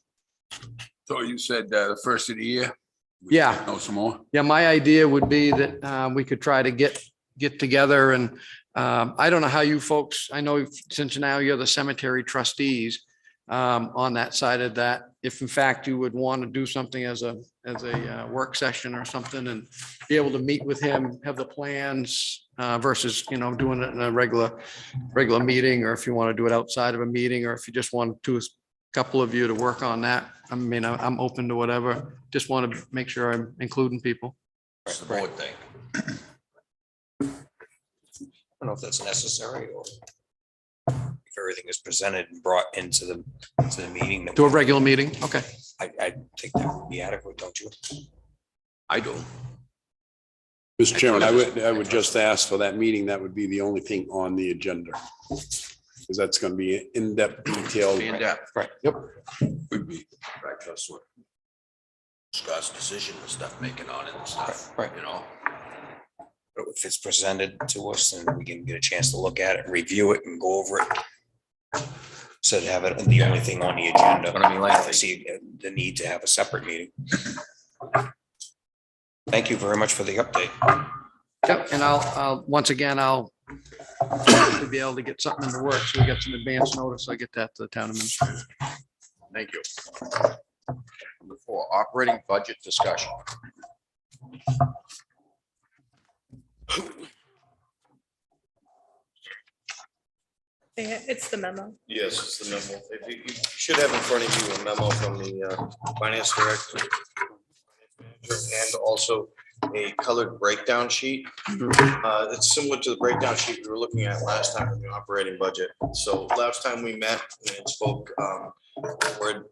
So you said the first of the year? Yeah. Know some more? Yeah, my idea would be that we could try to get together and I don't know how you folks, I know since now you're the cemetery trustees on that side of that, if in fact you would want to do something as a work session or something and be able to meet with him, have the plans versus, doing it in a regular meeting, or if you want to do it outside of a meeting, or if you just want to, a couple of you to work on that. I mean, I'm open to whatever. Just want to make sure I'm including people. What's the board think? I don't know if that's necessary or if everything is presented and brought into the meeting. To a regular meeting? Okay. I think that would be adequate, don't you? I do. Mr. Chairman, I would just ask for that meeting, that would be the only thing on the agenda. Because that's going to be in-depth detailed. Be in depth. Right. Yep. Would be. Right, that's what Scott's decision and stuff making on it and stuff, Right. But if it's presented to us and we can get a chance to look at it, review it and go over it. So to have it the only thing on the agenda. Gonna be I lengthy. don't see the need to have a separate meeting. Thank you very much for the update. Yep. And I'll once again, I'll hopefully be able to get something in the works. We get some advance notice. I get that to the town administrator. Thank you. Number 4, operating budget discussion. It's the memo. Yes, it's the memo. If you should have in front of you a memo from the finance director. And also a colored breakdown sheet. It's similar to the breakdown sheet we were looking at last time in the operating budget. So last time we met and spoke, the board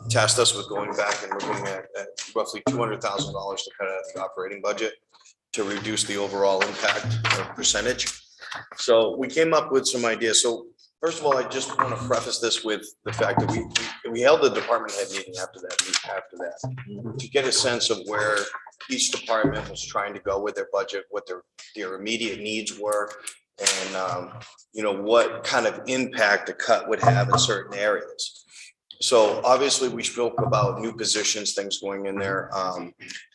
tasked us with going back and looking at roughly $200,000 to cut out the operating budget to reduce the overall impact percentage. So we came up with some ideas. So first of all, I just want to preface this with the fact that we held the department head meeting after that to get a sense of where each department was trying to go with their budget, what their immediate needs were, and what kind of impact a cut would have in certain areas. So obviously we spoke about new positions, things going in there.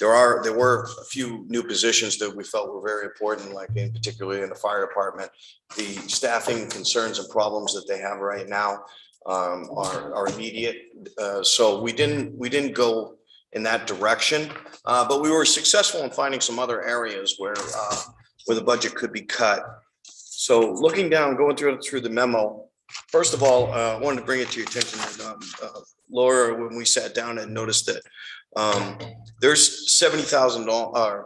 There were a few new positions that we felt were very important, like in particularly in the fire department. The staffing concerns and problems that they have right now are immediate. So we didn't go in that direction, but we were successful in finding some other areas where the budget could be cut. So looking down, going through the memo. First of all, I wanted to bring it to your attention that Laura, when we sat down and noticed that there's $70,000.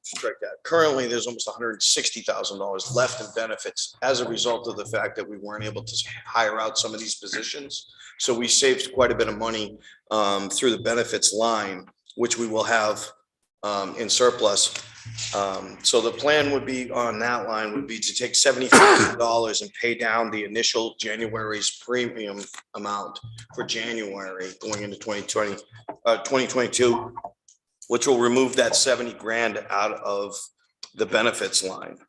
Strike that. Currently, there's almost $160,000 left in benefits as a result of the fact that we weren't able to hire out some of these positions. So we saved quite a bit of money through the benefits line, which we will have in surplus. So the plan would be on that line would be to take $70,000 and pay down the initial January's premium amount for January going into 2022, which will remove that 70 grand out of the benefits line.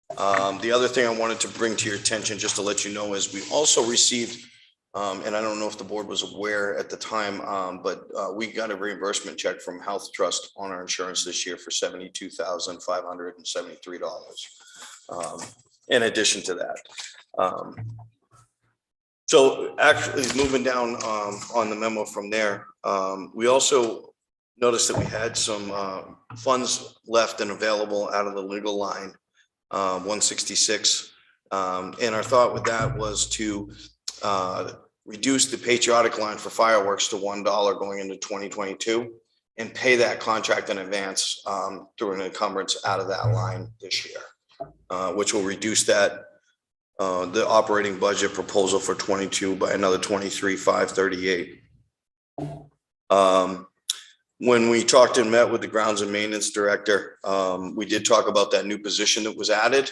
The other thing I wanted to bring to your attention, just to let you know, is we also received, and I don't know if the board was aware at the time, but we got a reimbursement check from Health Trust on our insurance this year for $72,573. In addition to that. So actually moving down on the memo from there, we also noticed that we had some funds left and available out of the legal line, 166. And our thought with that was to reduce the patriotic line for fireworks to $1 going into 2022 and pay that contract in advance through an encumbrance out of that line this year, which will reduce that the operating budget proposal for 22 by another 23,538. When we talked and met with the grounds and maintenance director, we did talk about that new position that was added.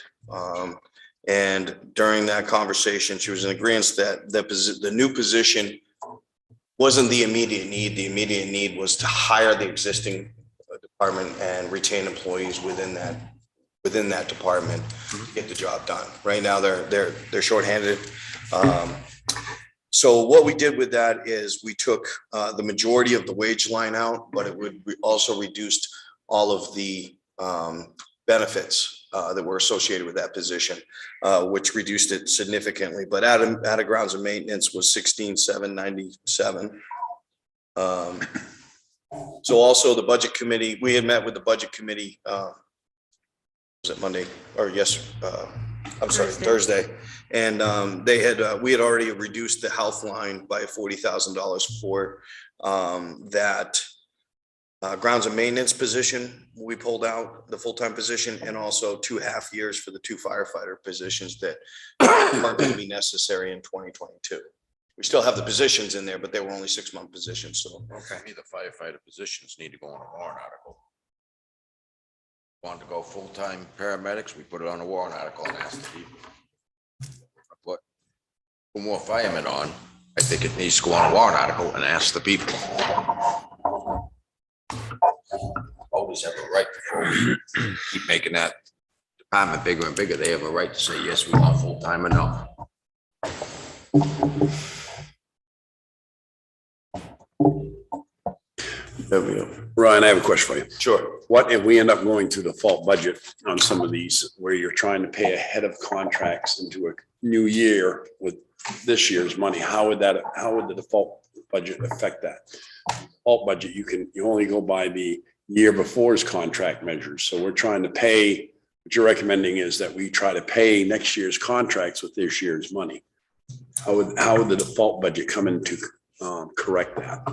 And during that conversation, she was in agreement that the new position wasn't the immediate need. The immediate need was to hire the existing department and retain employees within that department to get the job done. Right now, they're shorthanded. So what we did with that is we took the majority of the wage line out, but it would also reduced all of the benefits that were associated with that position, which reduced it significantly. But out of grounds and maintenance was 16,797. So also the budget committee, we had met with the budget committee. Was it Monday or yes? I'm sorry, Thursday. And we had already reduced the health line by $40,000 for that grounds and maintenance position. We pulled out the full-time position and also 2.5 years for the 2 firefighter positions that weren't going to be necessary in 2022. We still have the positions in there, but they were only 6-month positions. So Okay. The firefighter positions need to go on a warrant article. Want to go full-time paramedics, we put it on a warrant article and ask the people. Put more firemen on, I think it needs to go on a warrant article and ask the people. Always have a right to keep making that department bigger and bigger. They have a right to say, yes, we want full-time or no. there we go. Ryan, I have a question for you. Sure. What if we end up going to the default budget on some of these where you're trying to pay ahead of contracts into a new year with this year's money? How would the default budget affect that? Default budget, you only go by the year before's contract measures. So we're trying to pay, what you're recommending is that we try to pay next year's contracts with this year's money. How would the default budget come in to correct that?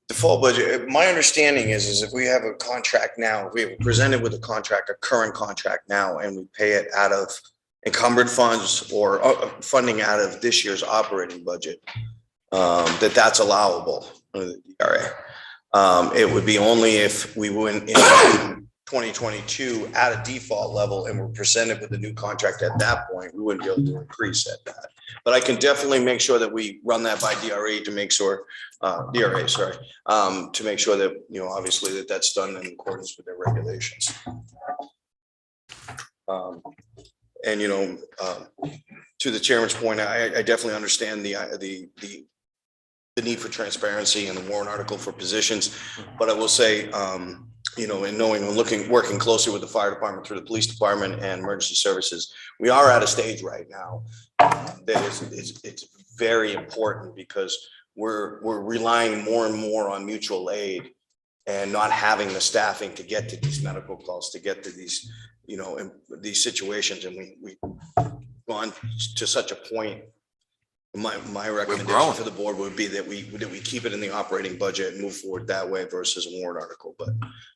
Default budget, my understanding is if we have a contract now, if we have presented with a contract, a current contract now, and we pay it out of encumbered funds or funding out of this year's operating budget, that's allowable under the DRA. It would be only if we went in 2022 at a default level and we're presented with a new contract at that point, we wouldn't be able to increase at that. But I can definitely make sure that we run that by DRA to make sure, to make sure that, obviously that's done in accordance with their regulations. And, to the chairman's point, I definitely understand the need for transparency and the warrant article for positions. But I will say, in knowing and working closely with the fire department through the police department and emergency services, we are at a stage right now that it's very important because we're relying more and more on mutual aid and not having the staffing to get to these medical calls, to get to these, in these situations. And we've gone to such a point. My recommendation to the board would be that we keep it in the operating budget and move forward that way versus a warrant article.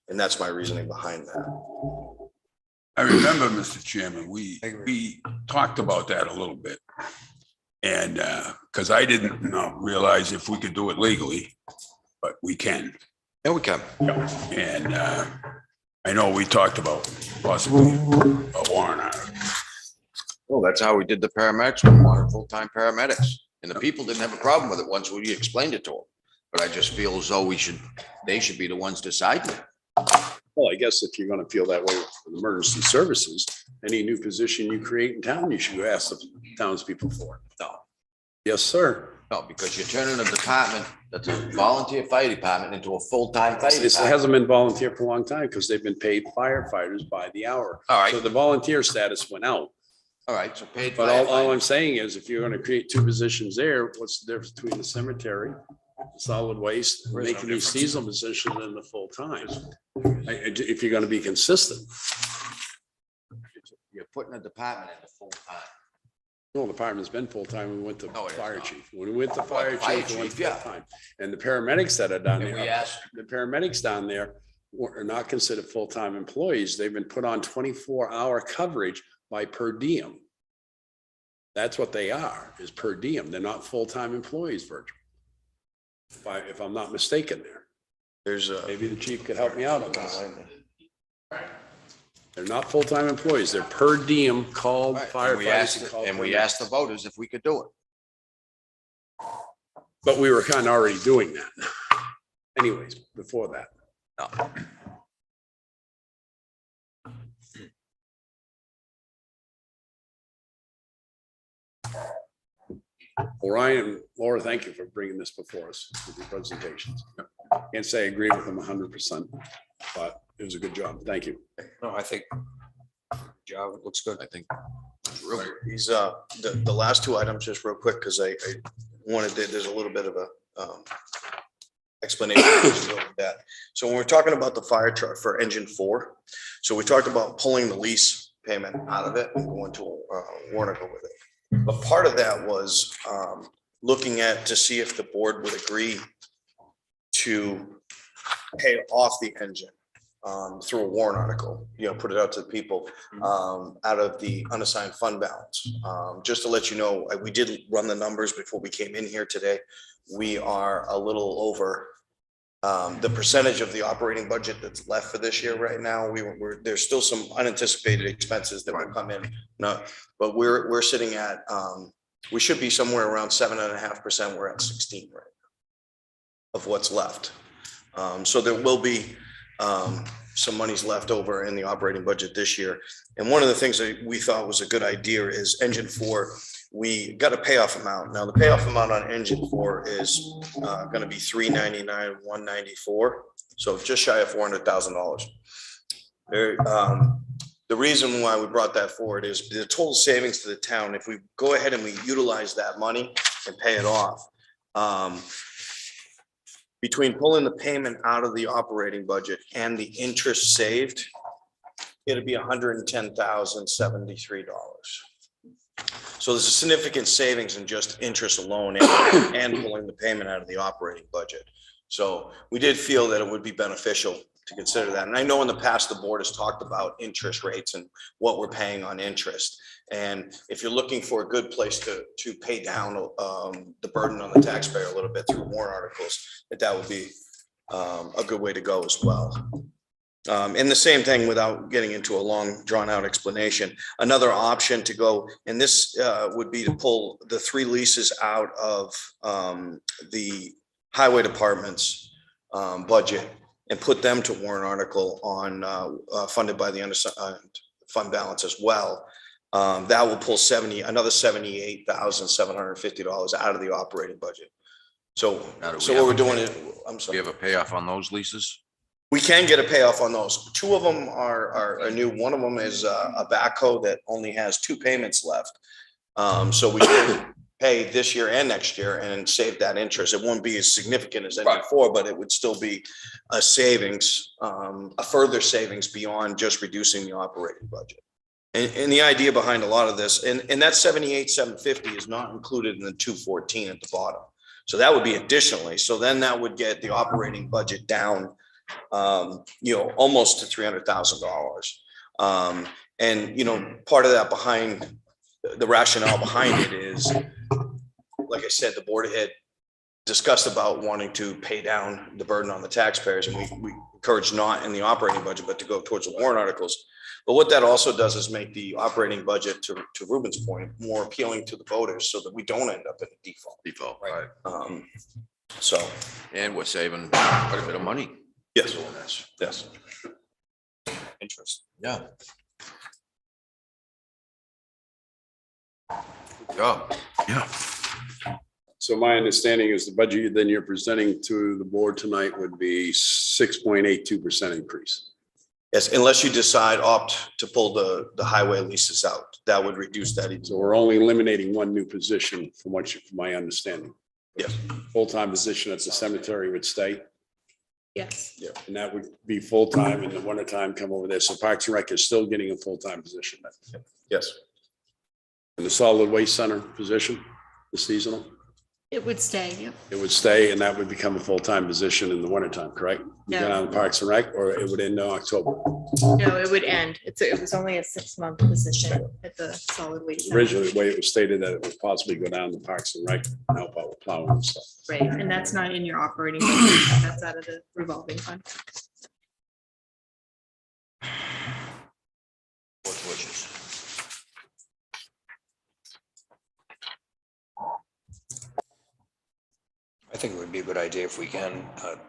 And that's my reasoning behind that. I remember, Mr. Chairman, we talked about that a little bit. And because I didn't realize if we could do it legally, but we can. Yeah, we can. And I know we talked about possibly a warrant article. Well, that's how we did the paramedics. We wanted full-time paramedics. And the people didn't have a problem with it once we explained it to them. But I just feel as though they should be the ones deciding. Well, I guess if you're going to feel that way for emergency services, any new position you create in town, you should go ask the townspeople for it. No. Yes, sir. No, because you're turning a department that's a volunteer fire department into a full-time fire It department. hasn't been volunteer for a long time because they've been paid firefighters by the hour. All right. So the volunteer status went out. All right, so paid. But all I'm saying is if you're going to create 2 positions there, what's the difference between the cemetery, solid waste, making these seasonal positions and the full-time? If you're going to be consistent. You're putting a department into full-time. No, the department's been full-time. We went to No, it is fire not. chief. When we went to fire Fire chief, we went chief, yeah. full-time. And the paramedics that are down And we there, asked, the paramedics down there are not considered full-time employees. They've been put on 24-hour coverage by per diem. That's what they are, is per diem. They're not full-time employees, Virgil. If I'm not mistaken there. There's a. Maybe the chief could help me out on this. They're not full-time employees. They're per diem called and we asked, firefighters. and we asked the voters if we could do it. But we were kind of already doing that. Anyways, before that. No. Well, Ryan and Laura, thank you for bringing this before us with your presentations. Can't say I agree with them 100%, but it was a good job. Thank you. No, I think job, it looks good. I think. He's, the last two items, just real quick, because I wanted, there's a little bit of a explanation of that. So when we're talking about the fire truck for engine 4, so we talked about pulling the lease payment out of it and going to a warrant article with it. But part of that was looking at to see if the board would agree to pay off the engine through a warrant article, put it out to the people out of the unassigned fund balance. Just to let you know, we did run the numbers before we came in here today. We are a little over the percentage of the operating budget that's left for this year right now. There's still some unanticipated expenses that will come in. No, but we're sitting at we should be somewhere around 7.5%. We're at 16 right now of what's left. So there will be some monies left over in the operating budget this year. And one of the things that we thought was a good idea is engine 4. We got a payoff amount. Now the payoff amount on engine 4 is going to be $399,194. So just shy of $400,000. The reason why we brought that forward is the total savings to the town. If we go ahead and we utilize that money and pay it off, between pulling the payment out of the operating budget and the interest saved, it'd be $110,073. So there's a significant savings in just interest alone and pulling the payment out of the operating budget. So we did feel that it would be beneficial to consider that. And I know in the past, the board has talked about interest rates and what we're paying on interest. And if you're looking for a good place to pay down the burden on the taxpayer a little bit through warrant articles, that would be a good way to go as well. And the same thing, without getting into a long drawn out explanation, another option to go, and this would be to pull the 3 leases out of the highway department's budget and put them to warrant article on funded by the unassigned fund balance as well. That will pull another $78,750 out of the operating budget. So what we're doing is, I'm Do sorry. you have a payoff on those leases? We can get a payoff on those. 2 of them are new. One of them is a backhoe that only has 2 payments left. So we can pay this year and next year and save that interest. It won't be as significant as engine 4, but it would still be a savings, a further savings beyond just reducing the operating budget. And the idea behind a lot of this, and that 78,750 is not included in the 214 at the bottom. So that would be additionally. So then that would get the operating budget down, almost to $300,000. And, part of that behind the rationale behind it is, like I said, the board had discussed about wanting to pay down the burden on the taxpayers, and we encourage not in the operating budget, but to go towards the warrant articles. But what that also does is make the operating budget, to Ruben's point, more appealing to the voters so that we don't end up in a default. Right. So. And we're saving quite a bit of money. Yes. doing this. Yes. Interest. Yeah. Good job. Yeah. So my understanding is the budget then you're presenting to the board tonight would be 6.82% increase. Yes, unless you opt to pull the highway leases out, that would reduce that. So we're only eliminating 1 new position from my understanding. Yes. Full-time position at the cemetery would stay. Yes. Yeah. And that would be full-time in the wintertime come over there. So Parks and Rec is still getting a full-time position. Yes. And the solid waste center position, the seasonal, It would stay, yep. it would stay and that would become a full-time position in the wintertime, correct? You go Yeah. down to Parks and Rec, or it would end in October. No, it would end. It was only a 6-month position at the solid waste. center. Originally, the way it was stated that it would possibly go down to Parks and Rec and help out with plowing and stuff. Right, and that's not in your operating budget. That's out of the revolving fund. Board's wishes. I think it would be a good idea if we can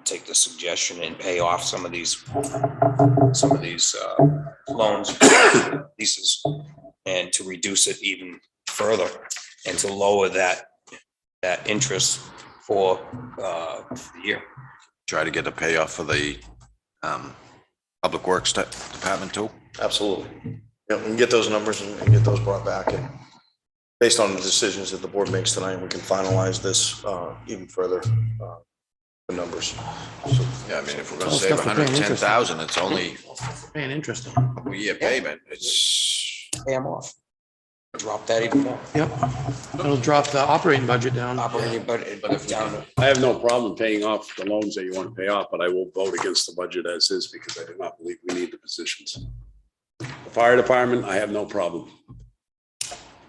take the suggestion and pay off some of these loans, leases, and to reduce it even further and to lower that interest for the year. Try to get a payoff for the Public Works Department too. Absolutely. Yeah, we can get those numbers and get those brought back, and based on the decisions that the board makes tonight, we can finalize this even further, the numbers. So, Yeah, I mean, if we're gonna Well, save stuff we're paying interest on. 110,000, it's only Paying interest on. a year payment. It's, Pay them off. Drop that even more. Yep. It'll drop the operating budget down. Operating budget down. I have no problem paying off the loans that you want to pay off, but I will vote against the budget as is because I do not believe we need the positions. The fire department, I have no problem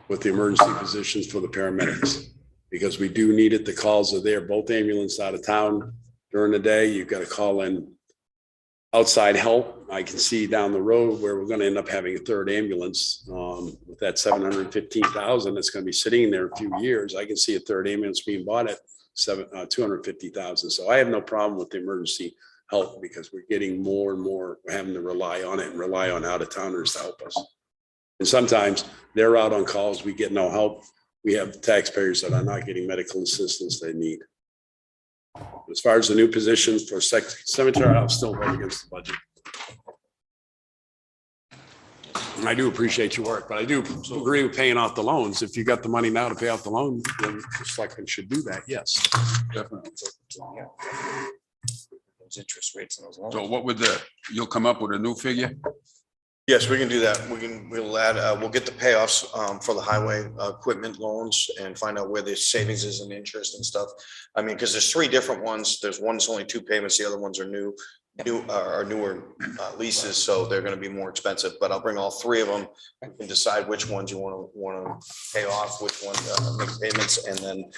with the emergency positions for the paramedics, because we do need it. The calls are there, both ambulance out of town during the day. You've got to call in outside help. I can see down the road where we're going to end up having a third ambulance with that 715,000 that's going to be sitting there a few years. I can see a third ambulance being bought at 250,000. So I have no problem with the emergency help because we're getting more and more, we're having to rely on it and rely on out of towners to help us. And sometimes they're out on calls, we get no help. We have taxpayers that are not getting medical assistance they need. As far as the new positions for cemetery, I'll still vote against the budget. And I do appreciate your work, but I do agree with paying off the loans. If you got the money now to pay off the loan, then the selectmen should do that, yes. Definitely. Those interest rates and those loans. So what would you'll come up with a new figure? yes, we can do that. We'll add, we'll get the payoffs for the highway equipment loans and find out where the savings is and interest and stuff. I mean, because there's 3 different ones. There's one that's only 2 payments. The other ones are newer leases, so they're going to be more expensive. But I'll bring all 3 of them and decide which ones you want to pay off, which one make payments, and then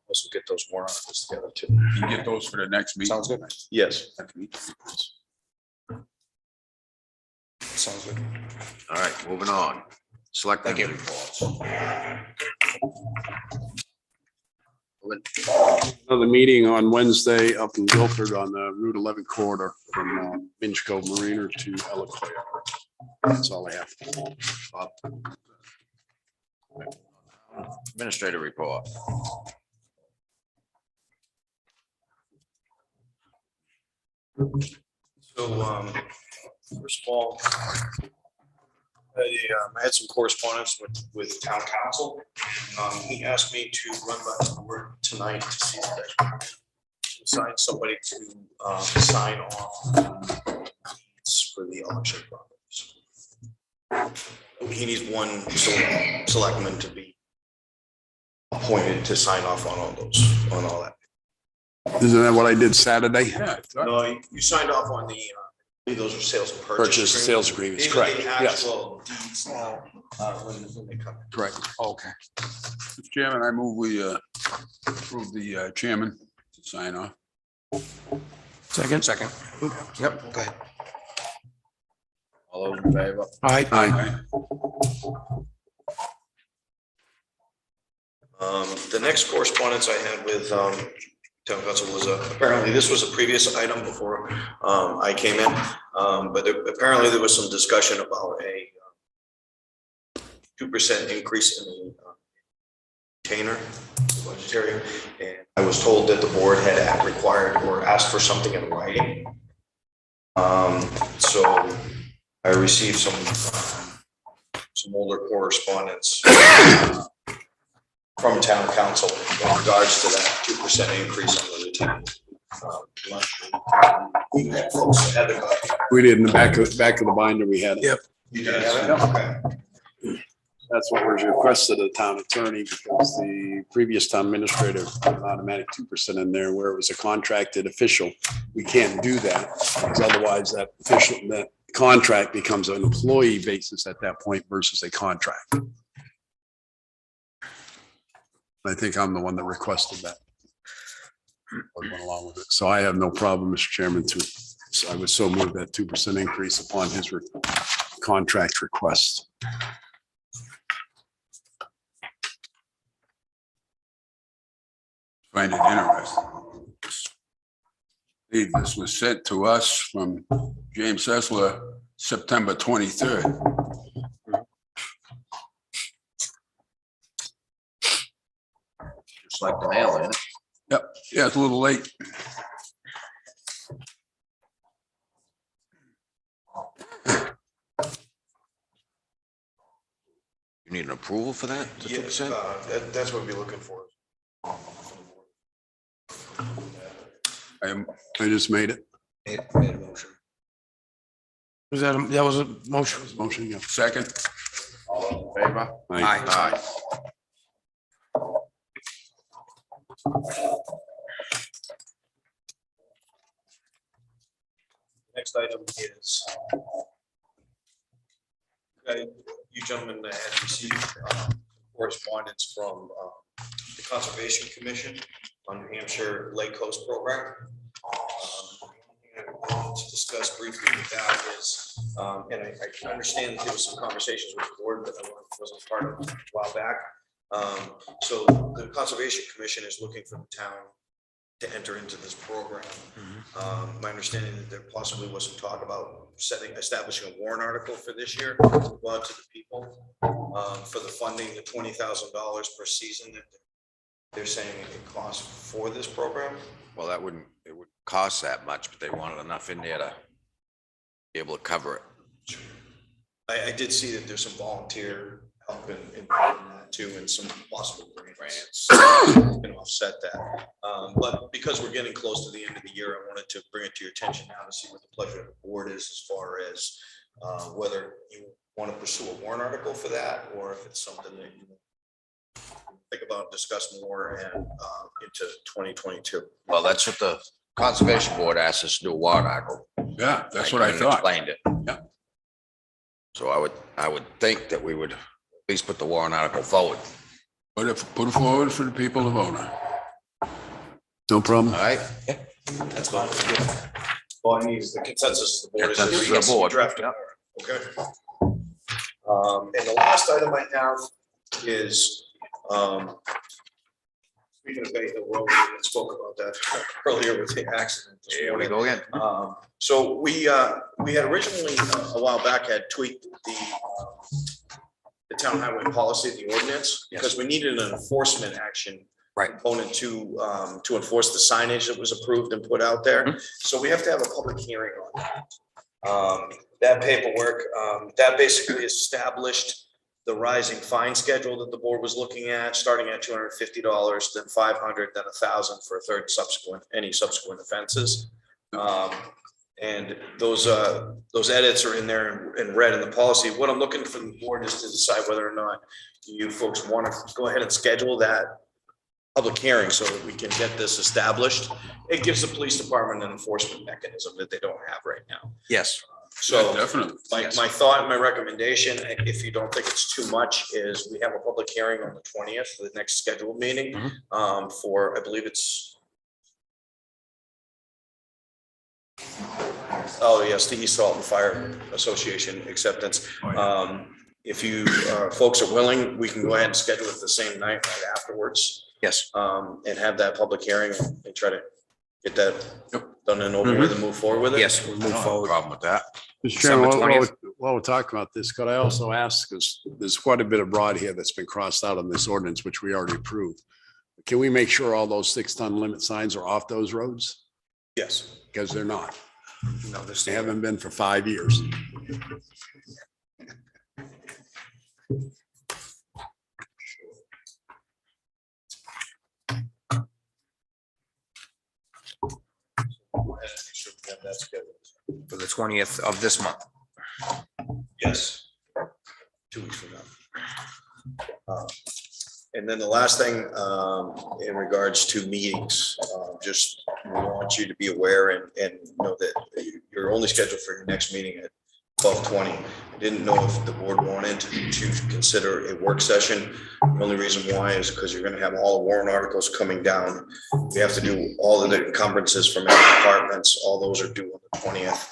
also get those more articles together too. You get those for the next meeting? Sounds good. Yes. Sounds good. all right, moving on. Selectmen Thank you. reports. Another meeting on Wednesday up in Guilford on the Route 11 corridor from Minch Cove Marina to Ellicott. That's all I have. Administrator report. So, first of all, I had some correspondence with town council. He asked me to run by the board tonight to see if there's assign somebody to sign off for the election properties. He needs one selectman to be appointed to sign off on all those, on all that. Isn't that what I did Saturday? Yeah. No, you signed off on the, those are sales and purchase. Purchase, sales agreements, These are correct, the yes. actual deeds now, when they come in. Correct. Okay. Mr. Chairman, I move we approve the chairman to sign off. Second. Yep, go ahead. All those in favor? All right. Aye. The next correspondence I had with town council was apparently this was a previous item before I came in, but apparently there was some discussion about a 2% increase in the retainer budgetary, and I was told that the board had required or asked for something in writing. So I received some older correspondence from town council in regards to that 2% increase on the retainer. You had folks that had the copy. We did in the back of the binder, we had it. Yep. You did have it? Okay. That's what was requested of the town attorney, because the previous town administrator put an automatic 2% in there where it was a contracted official. We can't do that, because otherwise that official, that contract becomes an employee basis at that point versus a contract. I think I'm the one that requested that. Or went along with it. So I have no problem, Mr. Chairman, so I would so move that 2% increase upon his contract request. Find it interesting. This was sent to us from James Sessler, September 23rd. Just like the mail, ain't it? Yep, yeah, it's a little late. You need an approval for that? The Yes, 2%? that's what we'd be looking for. I I just made it. Made a motion. Was that, that was a motion? Motion, yeah. second. Favor? Aye. Next item is you gentlemen have received correspondence from the Conservation Commission on New Hampshire Lake Coast Program. I want to discuss briefly with that is, and I understand that there was some conversations with the board that I wasn't part of a while back. So the Conservation Commission is looking for the town to enter into this program. My understanding that there possibly was some talk about establishing a warrant article for this year to go out to the people for the funding, the $20,000 per season that they're saying it costs for this program. Well, it wouldn't cost that much, but they wanted enough in there to be able to cover it. I did see that there's some volunteer help in that too, and some possible grants can offset that. But because we're getting close to the end of the year, I wanted to bring it to your attention now to see what the pleasure of the board is as far as whether you want to pursue a warrant article for that, or if it's something that you think about, discuss more and into 2022. Well, that's what the Conservation Board asked us to do, a warrant article. Yeah, that's what I thought. Explained it. Yeah. So I would think that we would at least put the warrant article forward. Put it forward for the people to vote on. No problem. All right? That's fine. All I need is the consensus of the board. Is Consensus that of the board. draft it. Okay. And the last item I have is, speaking of Bay Hill Road, we spoke about that earlier with the accident. this Here we morning. go again. So we had originally a while back had tweaked the town highway policy, the ordinance, because we needed an enforcement action component to enforce the signage that was approved and put out there. So we have to have a public hearing on that. That paperwork, that basically established the rising fine schedule that the board was looking at, starting at $250, then $500, then $1,000 for a third any subsequent offenses. And those edits are in there in red in the policy. What I'm looking for the board is to decide whether or not you folks want to go ahead and schedule that public hearing so that we can get this established. It gives the police department an enforcement mechanism that they don't have right now. Yes. So Yeah, definitely. my thought and my recommendation, if you don't think it's too much, is we have a public hearing on the 20th, the next scheduled meeting, for, I believe it's, oh yes, the East Dalton Fire Association acceptance. If you folks are willing, we can go ahead and schedule it the same night right afterwards. Yes. And have that public hearing and try to get that done and over with and move forward with it. Yes, we'll move forward. Problem with that. Mr. Chairman, December while 20th. while we're talking about this, could I also ask, because there's quite a bit of broad here that's been crossed out on this ordinance, which we already approved. Can we make sure all those 6-ton limit signs are off those roads? Yes. Because they're not. No, this They haven't been for 5 years. For the 20th of this month. Yes. 2 weeks from now. And then the last thing, in regards to meetings, just want you to be aware and know that you're only scheduled for your next meeting at 12:20. I didn't know if the board wanted to consider a work session. The only reason why is because you're gonna have all the warrant articles coming down. We have to do all of the encumbrances from any departments. All those are due on the 20th.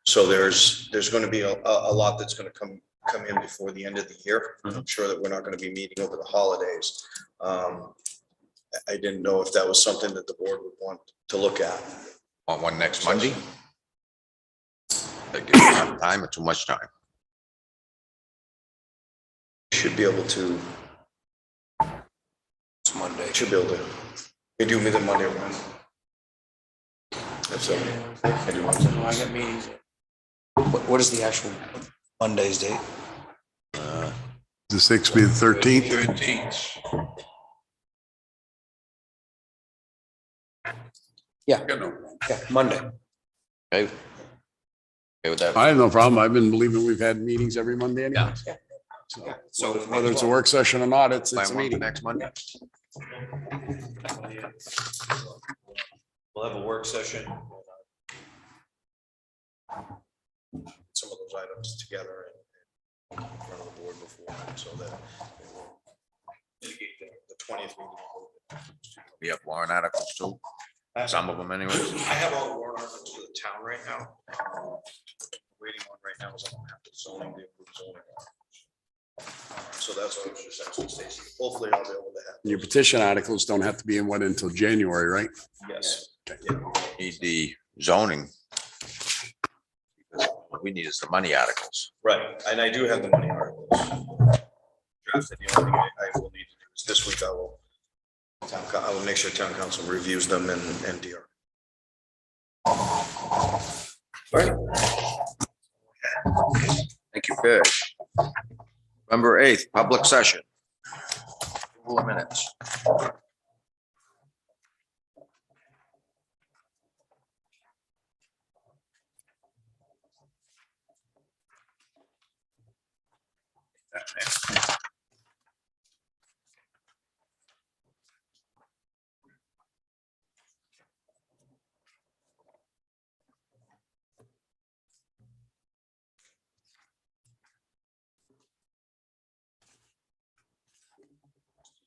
So there's gonna be a lot that's gonna come in before the end of the year. I'm sure that we're not gonna be meeting over the holidays. I didn't know if that was something that the board would want to look at. Want one next Monday? That gives you enough time or too much time? Should be able to, It's Monday. should be able to, they do me the Monday or Wednesday. That's it. I do Wednesday. I got meetings. What is the actual Monday's date? The 6th be the 13th. 13th. Yeah, Got no problem. yeah, Monday. Okay. Okay with that? I have no problem. I've been believing we've had meetings every Monday anyway. Yeah. So So whether it's a work session or not, it's Plan a one for meeting. next Monday. We'll have a work session. Some of those items together and in front of the board before, so that we will mitigate the 20th meeting. We have warrant articles too, some of them anyways. I have all the warrant articles for the town right now. Waiting on right now is I don't have the zoning, the approved zoning. So that's what I was just asking Stacy. Hopefully I'll be able to have. Your petition articles don't have to be in what until January, right? Yes. Need the zoning. What we need is the money articles. Right, and I do have the money articles. Drafted. The only thing I will need to do is this week I will make sure town council reviews them and DR. Right. Thank you, Fish. November 8th, public session. Couple of minutes.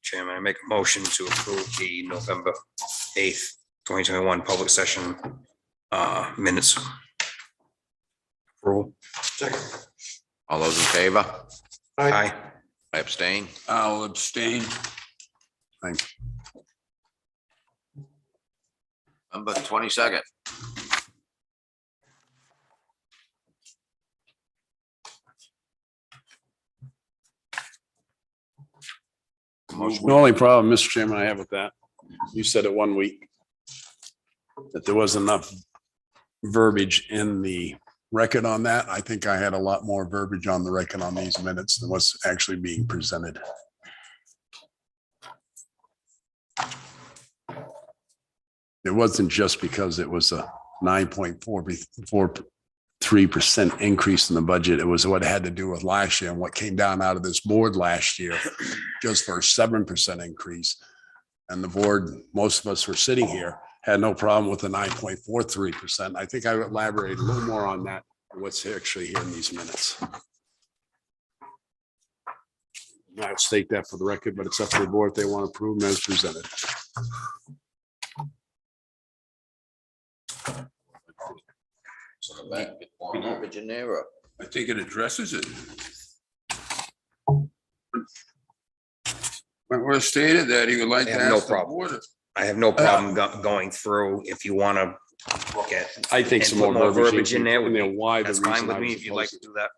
Chairman, I make a motion to approve the November 8th, 2021 public session minutes. Rule. All those in favor? Aye. I abstain. I'll abstain. Thanks. November 22nd. The only problem, Mr. Chairman, I have with that, you said it one week, that there wasn't enough verbiage in the record on that. I think I had a lot more verbiage on the record on these minutes than what's actually being presented. It wasn't just because it was a 9.43% increase in the budget. It was what it had to do with last year and what came down out of this board last year, just for a 7% increase. And the board, most of us were sitting here, had no problem with the 9.43%. I think I would elaborate a little more on that, what's actually here in these minutes. I'll state that for the record, but it's up to the board if they want to approve them as presented. So the back, get more verbiage in there, or- I think it addresses it. Wentworth stated that he would like I to have no ask the problem. board. I have no problem going through if you want to look at. I think and some put more verbiage in there would be, why the that's reason fine with I me was if you'd like to opposed. do that.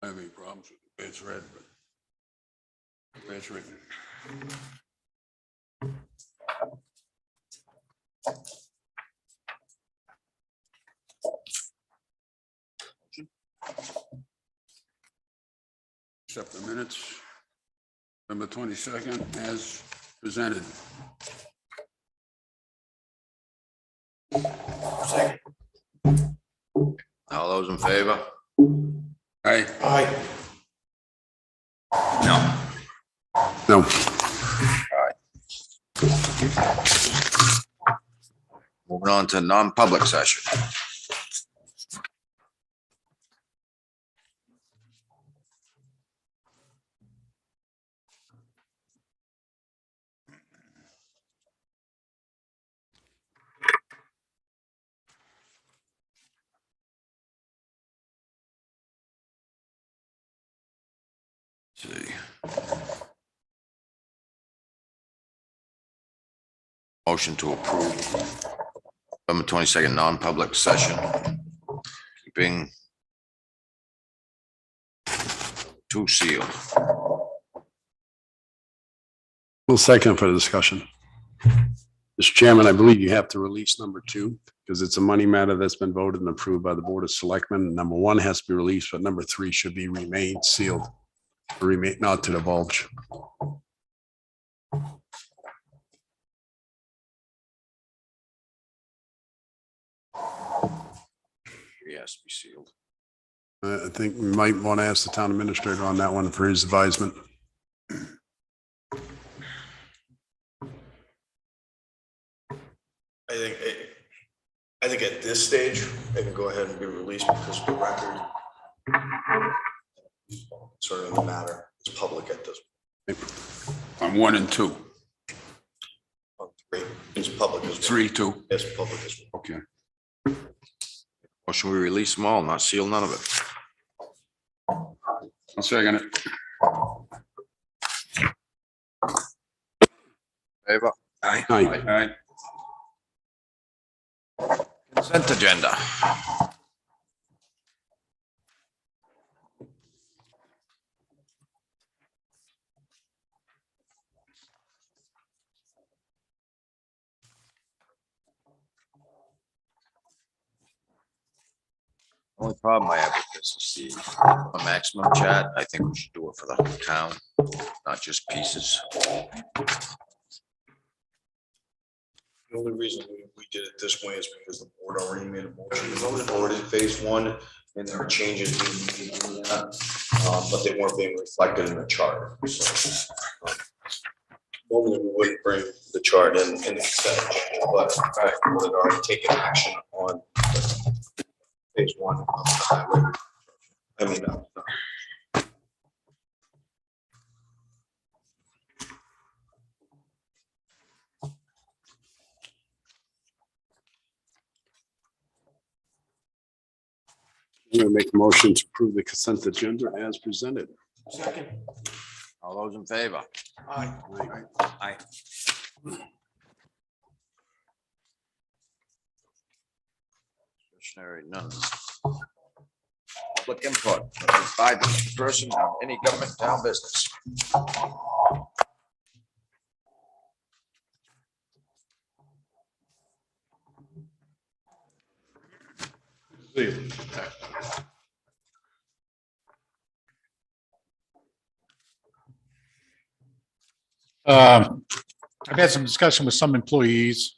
I have any problems with the way it's read, but the way it's written. Accept the minutes, November 22nd, as presented. all those in favor? Aye. Aye. No. No, Moving on to non-public session. See. Motion to approve November 22nd, non-public session. Keeping two sealed. we'll second for the discussion. Mr. Chairman, I believe you have to release number 2 because it's a money matter that's been voted and approved by the Board of Selectmen. Number 1 has to be released, but number 3 should be remained sealed. Remain not to divulge. Yes, be sealed. I think we might want to ask the town administrator on that one for his advisement. I think at this stage, they can go ahead and be released because the record sort of the matter is public at this On 1 and 2. point. 3 is public as well. 3, 2. Yes, public as well. Okay. Or should we release them all, not seal none of it? I'll second it. Favor? Aye. Aye. Consent agenda. Only problem I have with this is the maximum chat. I think we should do it for the whole town, not just pieces. The only reason we did it this way is because the board already made a motion to vote forward in phase 1, and there were changes in that, but they weren't being reflected in the chart. So, normally we wouldn't bring the chart in the consent agenda, but in fact, we would have already taken action on phase 1 of the highway. I mean, I'm going to make a motion to approve the consent agenda as presented. All those in favor? Aye. Aye. Discretionary, none. Public input by the person of any government town business. I've had some discussion with some employees,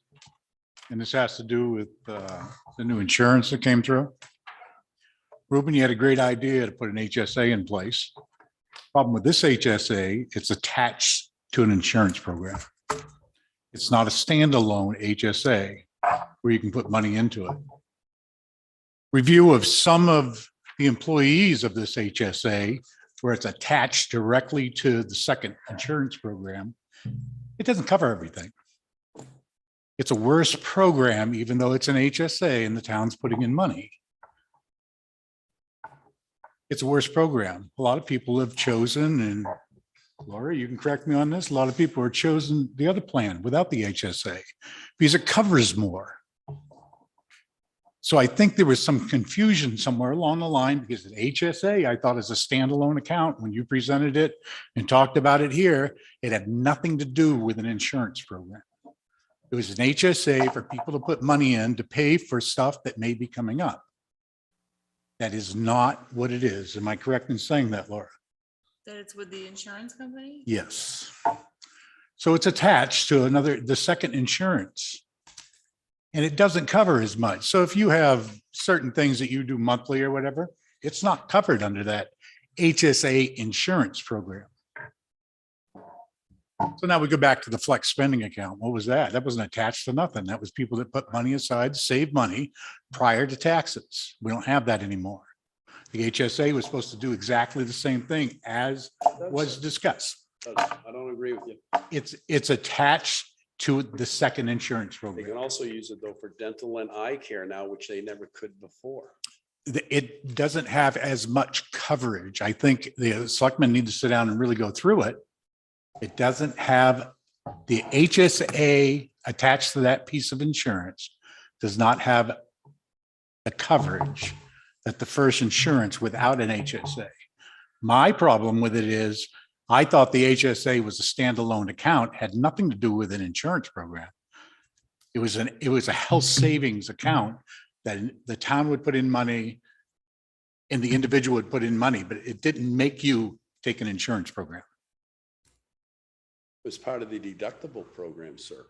and this has to do with the new insurance that came through. Ruben, you had a great idea to put an HSA in place. Problem with this HSA, it's attached to an insurance program. It's not a standalone HSA where you can put money into it. Review of some of the employees of this HSA where it's attached directly to the second insurance program, it doesn't cover everything. It's a worse program, even though it's an HSA and the town's putting in money. It's a worse program. A lot of people have chosen, and Laura, you can correct me on this, a lot of people are chosen the other plan without the HSA because it covers more. So I think there was some confusion somewhere along the line because an HSA, I thought is a standalone account. When you presented it and talked about it here, it had nothing to do with an insurance program. It was an HSA for people to put money in to pay for stuff that may be coming up. That is not what it is. Am I correct in saying that, Laura? That it's with the insurance company? Yes. So it's attached to the second insurance. And it doesn't cover as much. So if you have certain things that you do monthly or whatever, it's not covered under that HSA insurance program. So now we go back to the flex spending account. What was that? That wasn't attached to nothing. That was people that put money aside, save money prior to taxes. We don't have that anymore. The HSA was supposed to do exactly the same thing as was discussed. I don't agree with you. It's attached to the second insurance They program. can also use it though for dental and eye care now, which they never could before. It doesn't have as much coverage. I think the selectmen need to sit down and really go through it. It doesn't have the HSA attached to that piece of insurance, does not have the coverage that the first insurance without an HSA. My problem with it is I thought the HSA was a standalone account, had nothing to do with an insurance program. It was a health savings account that the town would put in money and the individual would put in money, but it didn't make you take an insurance program. It was part of the deductible program, sir.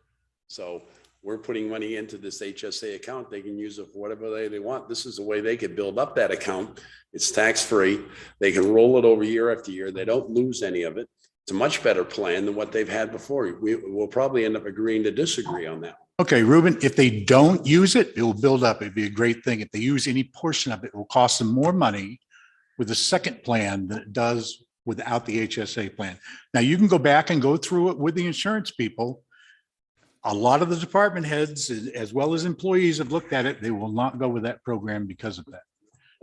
So we're putting money into this HSA account. They can use it for whatever they want. This is the way they could build up that account. It's tax-free. They can roll it over year after year. They don't lose any of it. It's a much better plan than what they've had before. We'll probably end up agreeing to disagree on that. Okay, Ruben, if they don't use it, it will build up. It'd be a great thing. If they use any portion of it, it will cost them more money with the second plan than it does without the HSA plan. Now, you can go back and go through it with the insurance people. A lot of the department heads, as well as employees, have looked at it. They will not go with that program because of that.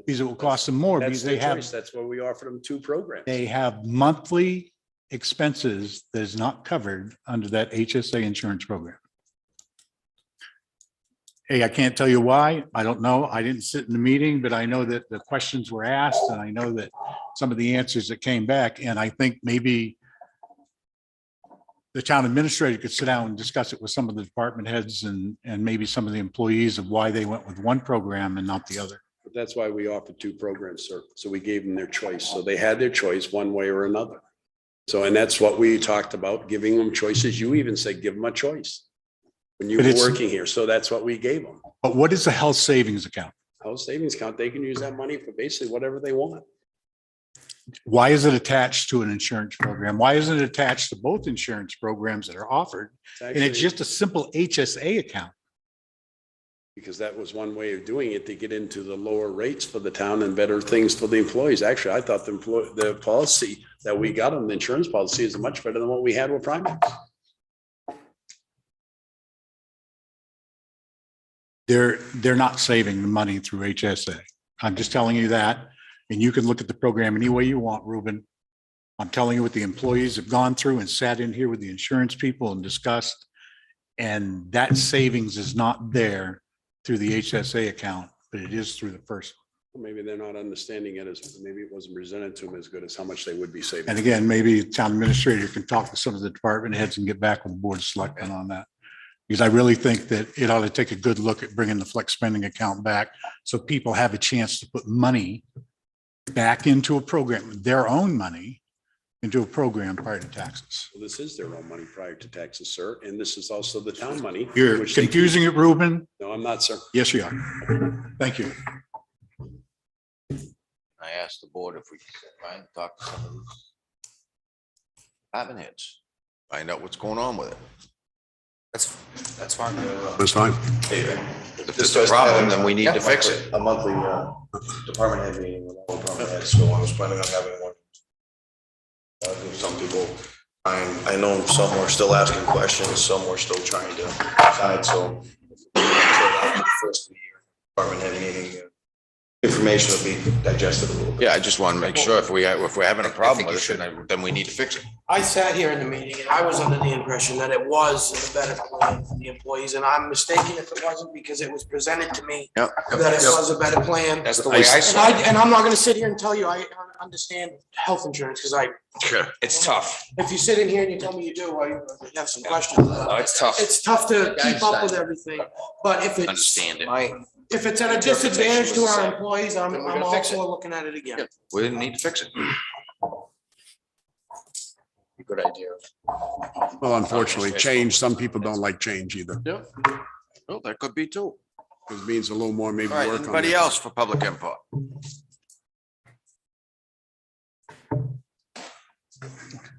Because it will cost them more That's because they their have, choice. That's why we offered them two programs. they have monthly expenses that is not covered under that HSA insurance program. Hey, I can't tell you why. I don't know. I didn't sit in the meeting, but I know that the questions were asked and I know that some of the answers that came back, and I think maybe the town administrator could sit down and discuss it with some of the department heads and maybe some of the employees of why they went with one program and not the other. But that's why we offered two programs, sir. So we gave them their choice. So they had their choice one way or another. So, and that's what we talked about, giving them choices. You even said, give them a choice when you But were it's- working here. So that's what we gave them. But what is a health savings account? Health savings account, they can use that money for basically whatever they want. Why is it attached to an insurance program? Why isn't it attached to both insurance programs that are offered? And it's actually- just a simple HSA account. Because that was one way of doing it, to get into the lower rates for the town and better things for the employees. Actually, I thought the policy that we got on the insurance policy is much better than what we had with Primex. They're not saving the money through HSA. I'm just telling you that. And you can look at the program any way you want, Ruben. I'm telling you what the employees have gone through and sat in here with the insurance people and discussed. And that savings is not there through the HSA account, but it is through the first. Maybe they're not understanding it as, maybe it wasn't presented to them as good as how much they would be saving. And again, maybe the town administrator can talk to some of the department heads and get back with the board of selectmen on that. Because I really think that it ought to take a good look at bringing the flex spending account back so people have a chance to put money back into a program, their own money into a program prior to taxes. Well, this is their own money prior to taxes, sir, and this is also the town money. You're which they keep. confusing it, Ruben. No, I'm not, sir. Yes, you are. Thank you. I asked the board if we could try and talk to some of these department heads, find out what's going on with it. That's fine. That's fine. If it's a problem, then we need to fix it. A monthly department head meeting with all the department heads, so I was planning on having one. Some people, I know some were still asking questions, some were still trying to decide, so. First of the year, department head meeting, information will be digested a little bit. Yeah, I just want to make sure if we're having a problem with it, then we need to fix it. I sat here in the meeting and I was under the impression that it was a better plan for the employees, and I'm mistaken if it wasn't, because it was presented to me Yep. that it was a better plan. That's the way I And saw it. and I'm not gonna sit here and tell you I understand health insurance, because Sure. It's tough. if you sit in here and you tell me you do, I have some questions. No, it's tough. It's tough to keep up with everything, but if it's, Understand it. if it's at a disadvantage to our employees, I'm also looking at it again. We didn't need to fix it. Good idea. Well, unfortunately, change, some people don't like change either. Oh, that could be too. Which means a little more maybe All right, work on anybody that. else for public input?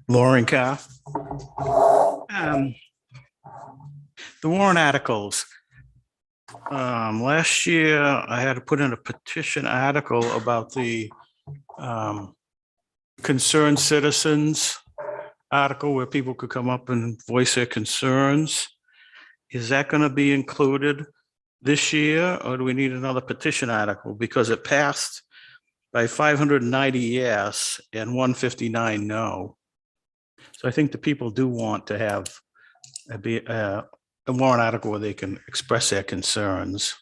Lauren Carr. The warrant articles. Last year, I had to put in a petition article about the concerned citizens article where people could come up and voice their concerns. Is that going to be included this year, or do we need another petition article? Because it passed by 590 yes and 159 no. So I think the people do want to have a warrant article where they can express their concerns.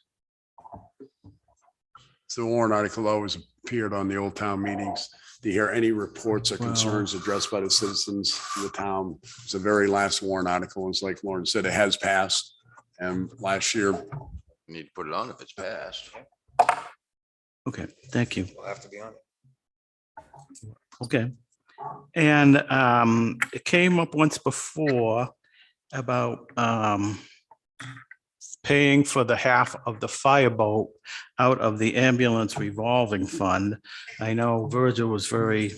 So the warrant article always appeared on the old town meetings. Do you hear any reports or concerns addressed by the citizens of the town? It's the very last warrant article. It's like Lauren said, it has passed. And last year, Need to put it on if it's passed. Okay, thank you. We'll have to be on it. Okay. And it came up once before about paying for the half of the fireboat out of the ambulance revolving fund. I know Virgil was very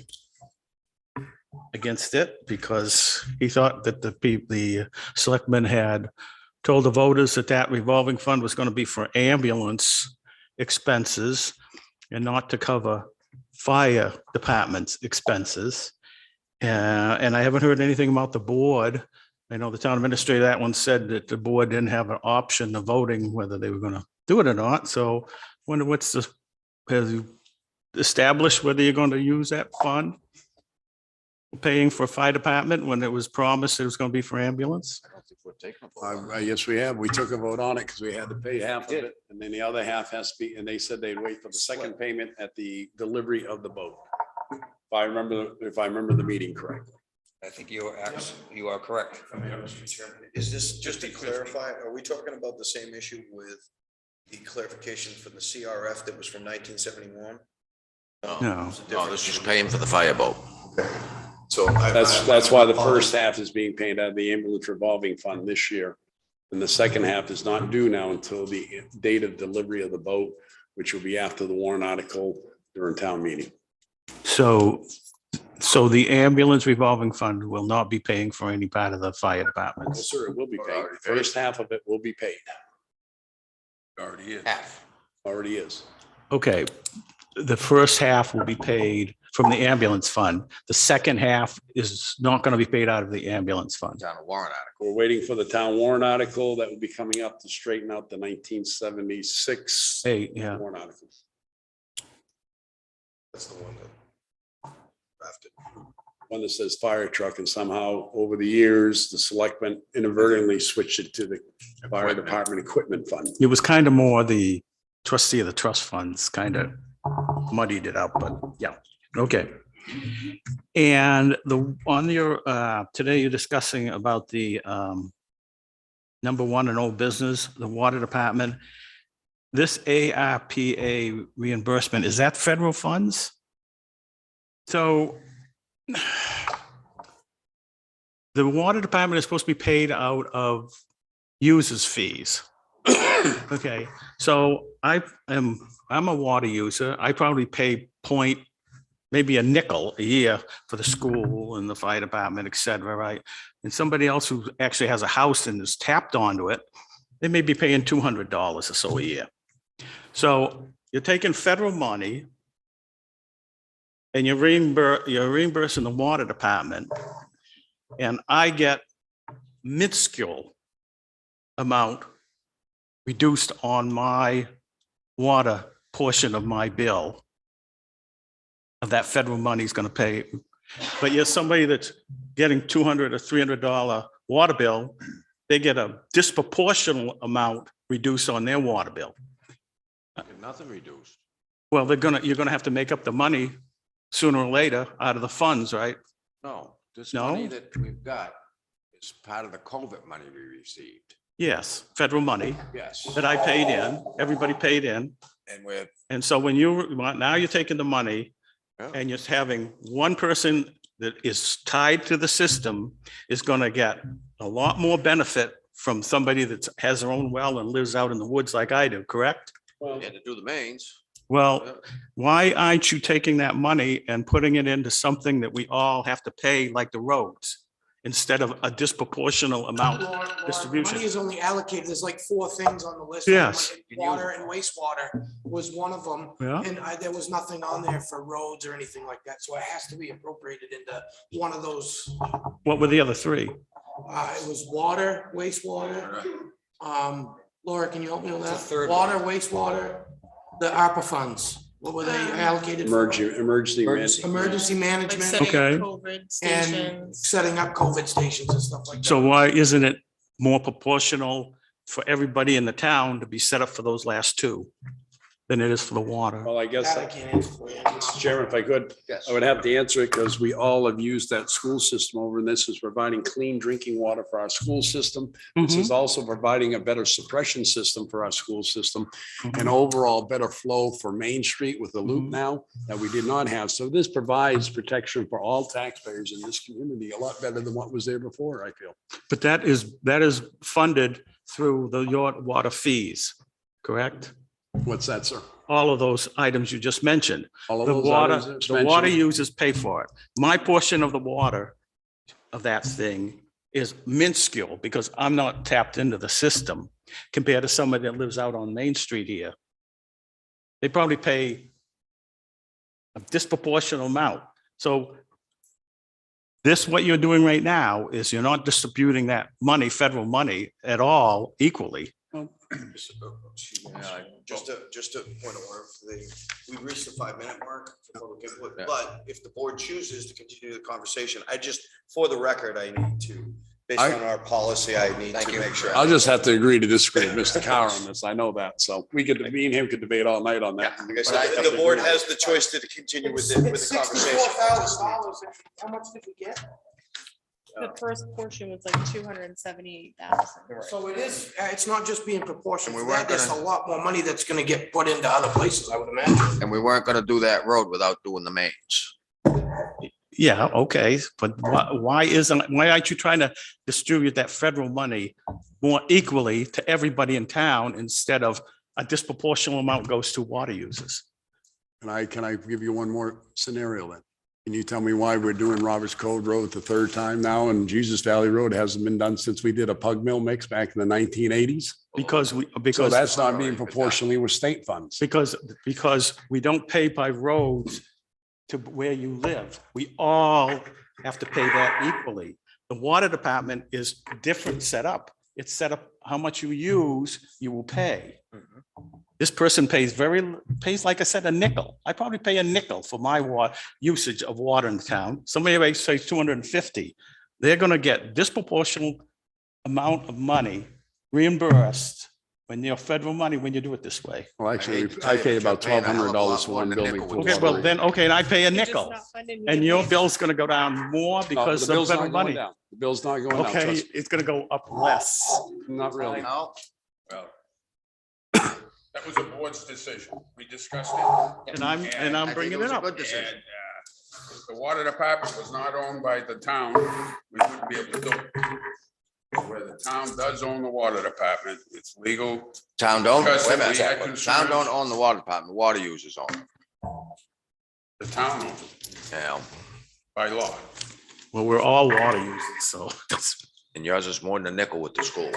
against it because he thought that the selectmen had told the voters that that revolving fund was going to be for ambulance expenses and not to cover fire department's expenses. And I haven't heard anything about the board. I know the town administrator, that one said that the board didn't have an option of voting whether they were going to do it or not. So wonder have you established whether you're going to use that fund? Paying for fire department when it was promised it was going to be for ambulance? I don't think we're taking a vote on it. yes, we have. We took a vote on it because we had to pay half of it. And then the other half has to be, and they said they'd wait for the second payment at the delivery of the boat. If I remember the meeting correctly. I think you are correct. Mr. Chairman, is this, just to clarify, are we talking about the same issue with the clarification from the CRF that was from 1971? No. No, this is paying for the fireboat. So That's why the first half is being paid out of the ambulance revolving fund this year. And the second half is not due now until the date of delivery of the boat, which will be after the warrant article during town meeting. So the ambulance revolving fund will not be paying for any part of the fire department. Yes, sir, it will be paid. First half of it will be paid. Already is. Half. Already is. Okay, the first half will be paid from the ambulance fund. The second half is not going to be paid out of the ambulance fund. It's on a warrant article. We're waiting for the town warrant article that will be coming up to straighten out the 1976 Hey, yeah, warrant article. That's the one that drafted. One that says fire truck, and somehow over the years, the selectmen inadvertently switched it to the fire department equipment fund. it was kind of more the trustee of the trust funds kind of muddied it up, but yeah, okay. And on your, today you're discussing about the number one in old business, the water department. This ARPA reimbursement, is that federal funds? So the water department is supposed to be paid out of users' fees. Okay, so I'm a water user. I probably pay maybe a nickel a year for the school and the fire department, et cetera, right? And somebody else who actually has a house and is tapped onto it, they may be paying $200 or so a year. So you're taking federal money and you're reimbursing the water department, and I get minuscule amount reduced on my water portion of my bill of that federal money is going to pay. But you're somebody that's getting $200 or $300 water bill, they get a disproportionate amount reduced on their water bill. Nothing reduced. Well, you're gonna have to make up the money sooner or later out of the funds, right? No, this No? money that we've got is part of the COVID money we received. Yes, federal money Yes. that I paid in, everybody paid in. And so when now you're taking the money Yeah. and you're having one person that is tied to the system is gonna get a lot more benefit from somebody that has their own well and lives out in the woods like I do, correct? Well, Yeah, to do the mains. Well, why aren't you taking that money and putting it into something that we all have to pay, like the roads, instead of a disproportional amount distribution? Money is only allocated, there's like 4 things on the list. Yes. Water and wastewater was one of them. Yeah. And there was nothing on there for roads or anything like that, so it has to be appropriated into one of those. What were the other three? It was water, wastewater. Laura, can you help me on that? The third Water, wastewater, the ARPA funds, what were they allocated for? emergency. Emergency management Okay. COVID and stations. setting up COVID stations and stuff like that. So why isn't it more proportional for everybody in the town to be set up for those last two than it is for the water? Well, I guess, That I can't answer for you. Mr. Chairman, if I could, I would have to answer it because we all have used that school system over, and this is providing clean drinking water for our school system. This is also providing a better suppression system for our school system and overall better flow for Main Street with the loop now that we did not have. So this provides protection for all taxpayers in this community, a lot better than what was there before, I feel. But that is funded through the your water fees, correct? What's that, sir? All of those items you just mentioned. All of The those water, items that's the water mentioned? users pay for it. My portion of the water of that thing is minuscule because I'm not tapped into the system compared to somebody that lives out on Main Street here. They probably pay a disproportionate amount. So this, what you're doing right now is you're not distributing that money, federal money at all equally. Just a point of order, we reached the 5-minute mark for public input, Yeah. but if the board chooses to continue the conversation, for the record, I need to, based on our policy, I need to make sure. I'll just have to agree to disagree with Mr. Carr on this. I know that. So me and him could debate all night on that. Like I said, the board has the choice to continue with the It's conversation. $64,000. How much did we get? The first portion was like 278,000. So it is, it's not just being proportional. And we weren't There's a gonna- lot more money that's gonna get put into other places, I would imagine. And we weren't gonna do that road without doing the mains. Yeah, okay, but why aren't you trying to distribute that federal money more equally to everybody in town instead of a disproportionate amount goes to water users? Can I give you one more scenario then? Can you tell me why we're doing Roberts Cove Road the 3rd time now and Jesus Valley Road hasn't been done since we did a Pug Mill mix back in the 1980s? Because So that's not being proportionally with state funds. because we don't pay by roads to where you live. We all have to pay that equally. The water department is different set up. It's set up, how much you use, you will pay. This person pays like I said, a nickel. I probably pay a nickel for my usage of water in the town. Somebody may say 250. They're gonna get disproportionate amount of money reimbursed when you're federal money, when you do it this way. Well, actually, hate to I tell pay you, about you're paying a hell of a lot $1,200 for more one than a building. nickel for with Okay, well water. then, okay, and I pay a You're just nickel. not funding And the your police. bill's gonna go down more No, because the of bill's not federal going money. down. The bill's not going down. Okay, trust me. it's gonna go up less. Not really. Well, that was a board's decision. We discussed it. And I'm bringing it up. And, if the water department was not owned by the town, we wouldn't be able to do it. Where the town does own the water department, it's legal. Town don't, wait Because a we had minute, concerns. town don't own the water department, water users own it. The town owns it Yeah, by law. Well, we're all water users, so and yours is more than a nickel with the school.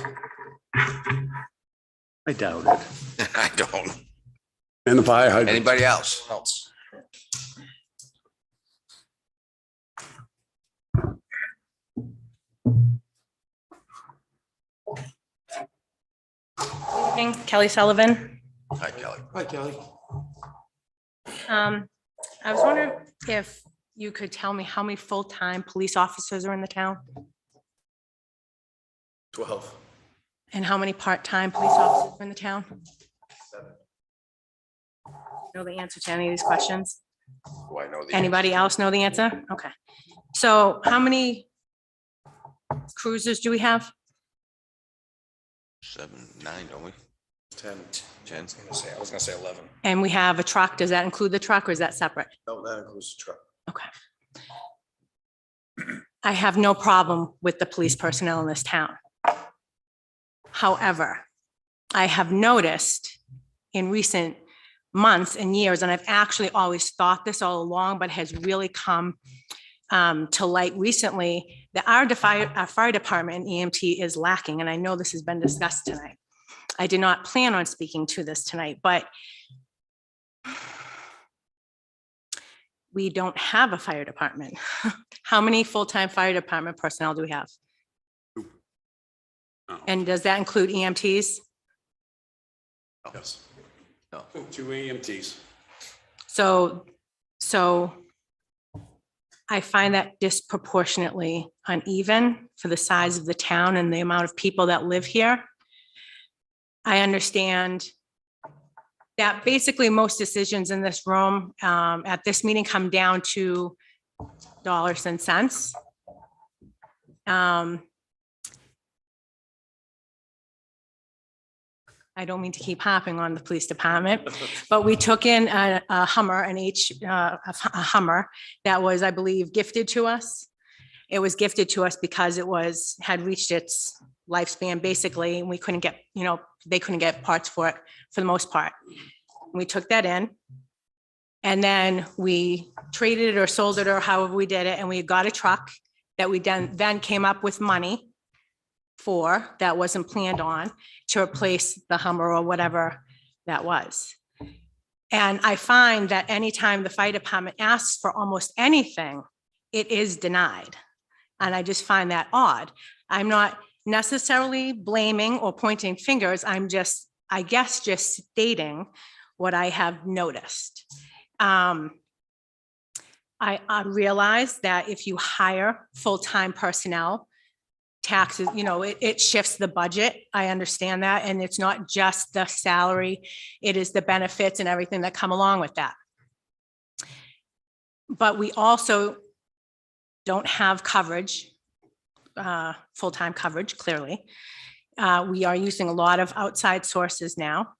I doubt it. I don't. And the fire hydrant. Anybody else? Evening, Kelly Sullivan. Hi, Kelly. Hi, Kelly. I was wondering if you could tell me how many full-time police officers are in the town 12. and how many part-time police officers are in the town? Know the answer to any of these questions? Do I know the? Anybody else know the answer? Okay. So how many cruisers do we have? 7, 9, don't we? 10. 10. I was gonna say 11. And we have a truck. Does that include the truck or is that separate? No, that includes the truck. Okay. I have no problem with the police personnel in this town. However, I have noticed in recent months and years, and I've actually always thought this all along, but has really come to light recently, that our fire department and EMT is lacking, and I know this has been discussed tonight. I did not plan on speaking to this tonight, but we don't have a fire department. How many full-time fire department personnel do we have? And does that include EMTs? Yes. No. 2 EMTs. So I find that disproportionately uneven for the size of the town and the amount of people that live here. I understand that basically most decisions in this room at this meeting come down to dollars and cents. I don't mean to keep harping on the police department, but we took in a Hummer, a Hummer that was, I believe, gifted to us. It was gifted to us because it had reached its lifespan basically, and we couldn't get, they couldn't get parts for it for the most part. We took that in and then we traded it or sold it or however we did it. And we got a truck that we then came up with money for that wasn't planned on to replace the Hummer or whatever that was. And I find that anytime the fire department asks for almost anything, it is denied. And I just find that odd. I'm not necessarily blaming or pointing fingers. I'm just, I guess, just stating what I have noticed. I realize that if you hire full-time personnel, taxes, it shifts the budget. I understand that. And it's not just the salary, it is the benefits and everything that come along with that. But we also don't have coverage, full-time coverage, clearly. We are using a lot of outside sources now.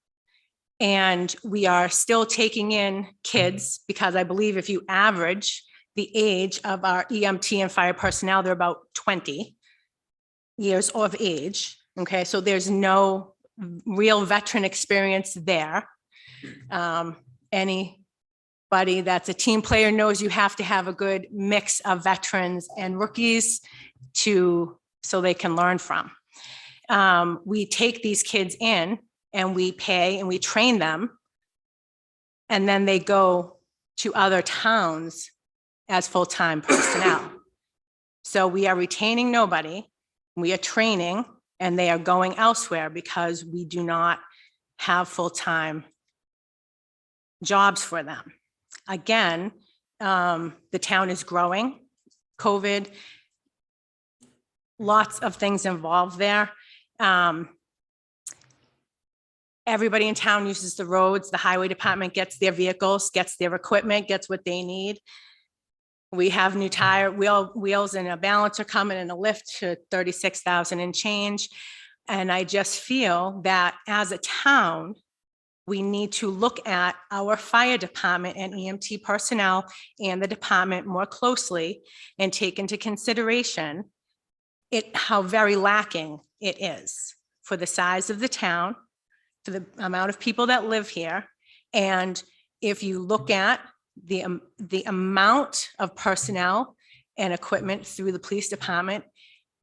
And we are still taking in kids because I believe if you average the age of our EMT and fire personnel, they're about 20 years of age. Okay, so there's no real veteran experience there. Anybody that's a team player knows you have to have a good mix of veterans and rookies so they can learn from. We take these kids in and we pay and we train them, and then they go to other towns as full-time personnel. So we are retaining nobody, we are training, and they are going elsewhere because we do not have full-time jobs for them. Again, the town is growing, COVID, lots of things involved there. Everybody in town uses the roads. The highway department gets their vehicles, gets their equipment, gets what they need. We have new tire wheels and a balancer coming and a lift to 36,000 and change. And I just feel that as a town, we need to look at our fire department and EMT personnel and the department more closely and take into consideration how very lacking it is for the size of the town, for the amount of people that live here. And if you look at the amount of personnel and equipment through the police department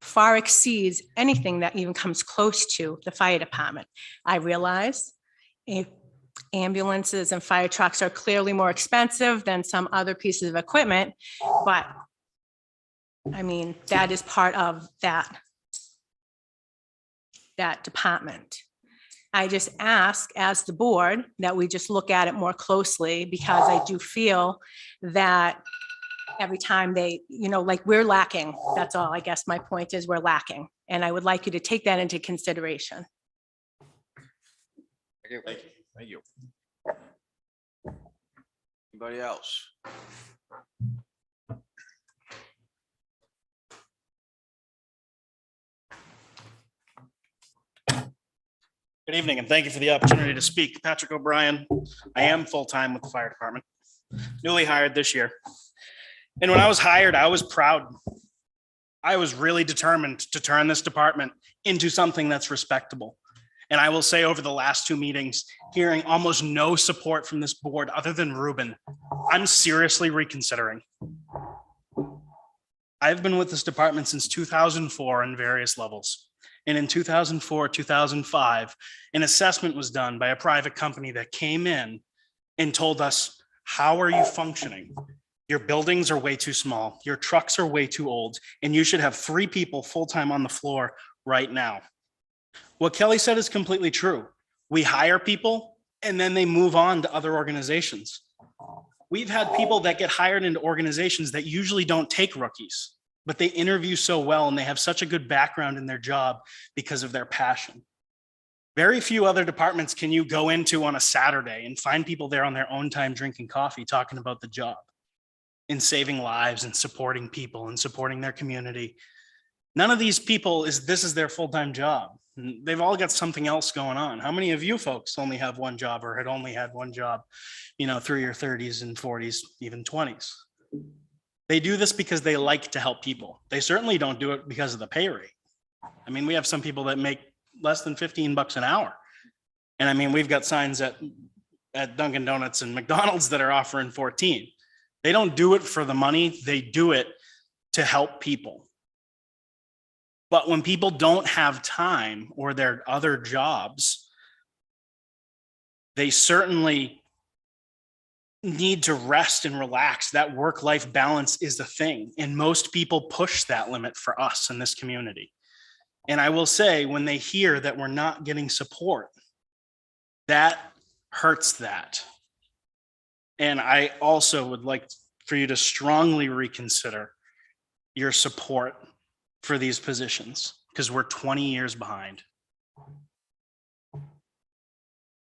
far exceeds anything that even comes close to the fire department. I realize ambulances and fire trucks are clearly more expensive than some other pieces of equipment, but I mean, that is part of that department. I just ask as the board that we just look at it more closely, because I do feel that every time like we're lacking. That's all. I guess my point is we're lacking. And I would like you to take that into consideration. Thank you. Thank you. Anybody else? Good evening, and thank you for the opportunity to speak. Patrick O'Brien. I am full-time with the fire department, newly hired this year. And when I was hired, I was proud I was really determined to turn this department into something that's respectable. And I will say over the last 2 meetings, hearing almost no support from this board other than Ruben, I'm seriously reconsidering. I've been with this department since 2004 on various levels. And in 2004, 2005, an assessment was done by a private company that came in and told us, how are you functioning? Your buildings are way too small. Your trucks are way too old. And you should have 3 people full-time on the floor right now. What Kelly said is completely true. We hire people and then they move on to other organizations. We've had people that get hired into organizations that usually don't take rookies, but they interview so well and they have such a good background in their job because of their passion. Very few other departments can you go into on a Saturday and find people there on their own time drinking coffee, talking about the job and saving lives and supporting people and supporting their community. None of these people this is their full-time job. They've all got something else going on. How many of you folks only have one job or had only had one job, through your 30s and 40s, even 20s? They do this because they like to help people. They certainly don't do it because of the pay rate. I mean, we have some people that make less than $15 an hour. And I mean, we've got signs at Dunkin' Donuts and McDonald's that are offering 14. They don't do it for the money. They do it to help people. But when people don't have time or their other jobs, they certainly need to rest and relax. That work-life balance is the thing. And most people push that limit for us in this community. And I will say, when they hear that we're not getting support, that hurts that. And I also would like for you to strongly reconsider your support for these positions, because we're 20 years behind.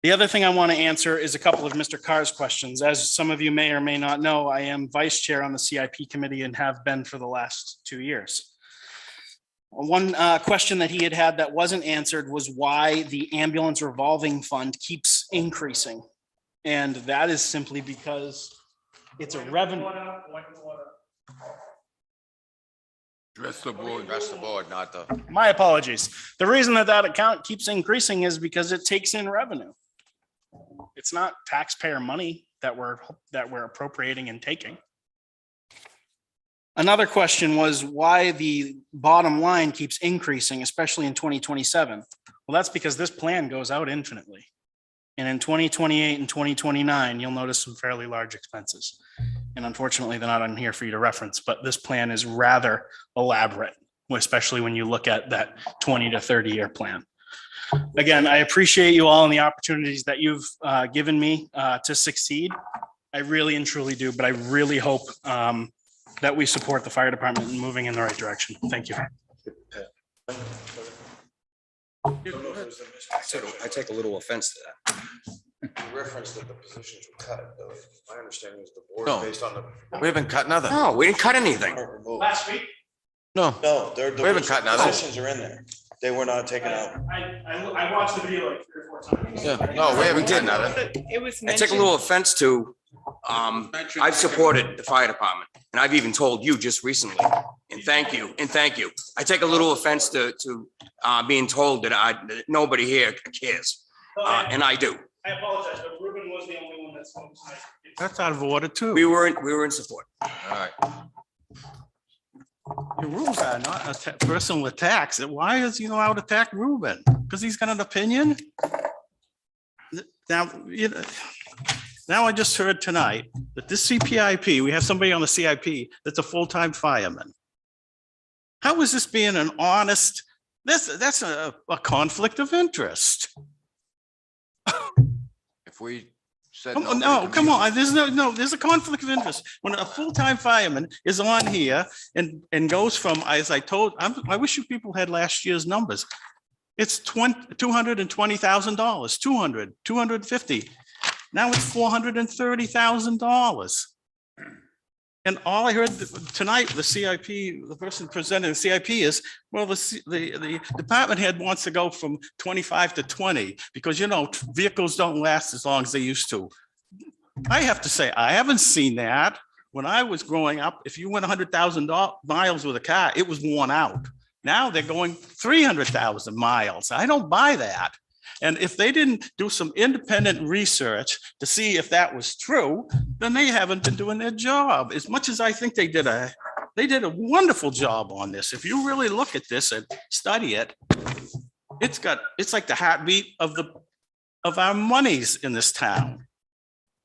The other thing I want to answer is a couple of Mr. Carr's questions. As some of you may or may not know, I am vice chair on the CIP committee and have been for the last 2 years. One question that he had that wasn't answered was why the ambulance revolving fund keeps increasing. And that is simply because it's a revenue. Address the board. Address the board, not the. My apologies. The reason that account keeps increasing is because it takes in revenue. It's not taxpayer money that we're appropriating and taking. Another question was why the bottom line keeps increasing, especially in 2027. Well, that's because this plan goes out infinitely. And in 2028 and 2029, you'll notice some fairly large expenses. And unfortunately, they're not on here for you to reference, but this plan is rather elaborate, especially when you look at that 20 to 30-year plan. Again, I appreciate you all and the opportunities that you've given me to succeed. I really and truly do, but I really hope that we support the fire department in moving in the right direction. Thank you. I take a little offense to that. You referenced that the positions were cut, though. My understanding is the board, No. based on the. We haven't cut nothing. No, we didn't cut anything. Last week, No, No, we haven't cut nothing. positions are in there. They were not taken out. I watched the video like 3 or 4 times. Yeah, no, we haven't did nothing. It was I take a mentioned, little offense to, I've supported the fire department, and I've even told you just recently, and thank you. I take a little offense to being told that nobody here cares, and I do. I apologize, but Ruben was the only one that spoke tonight. That's out of order too. We were in support. All right. The rules are not personal attacks. Why is he allowed to attack Ruben? Because he's got an opinion? Now, now I just heard tonight that this CPIP, we have somebody on the CIP that's a full-time fireman. How is this being an honest, that's a conflict of interest. If we said. Come on, no, come on. There's a conflict of interest. When a full-time fireman is on here and goes from, as I told, I wish you people had last year's numbers. It's $220,000, 250. Now it's $430,000. And all I heard tonight, the CIP, the person presenting the CIP is, well, the department head wants to go from 25 to 20 because, vehicles don't last as long as they used to. I have to say, I haven't seen that. When I was growing up, if you went 100,000 miles with a car, it was worn out. Now they're going 300,000 miles. I don't buy that. And if they didn't do some independent research to see if that was true, then they haven't been doing their job. As much as I think they did a wonderful job on this. If you really look at this and study it, it's like the heartbeat of our monies in this town.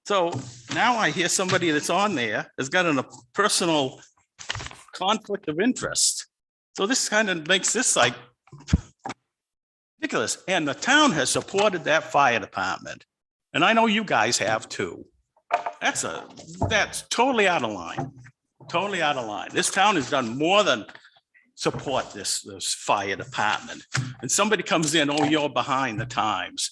So now I hear somebody that's on there has got a personal conflict of interest. So this kind of makes this like ridiculous. And the town has supported that fire department. And I know you guys have too. That's totally out of line. Totally out of line. This town has done more than support this fire department. And somebody comes in, oh, you're behind the times.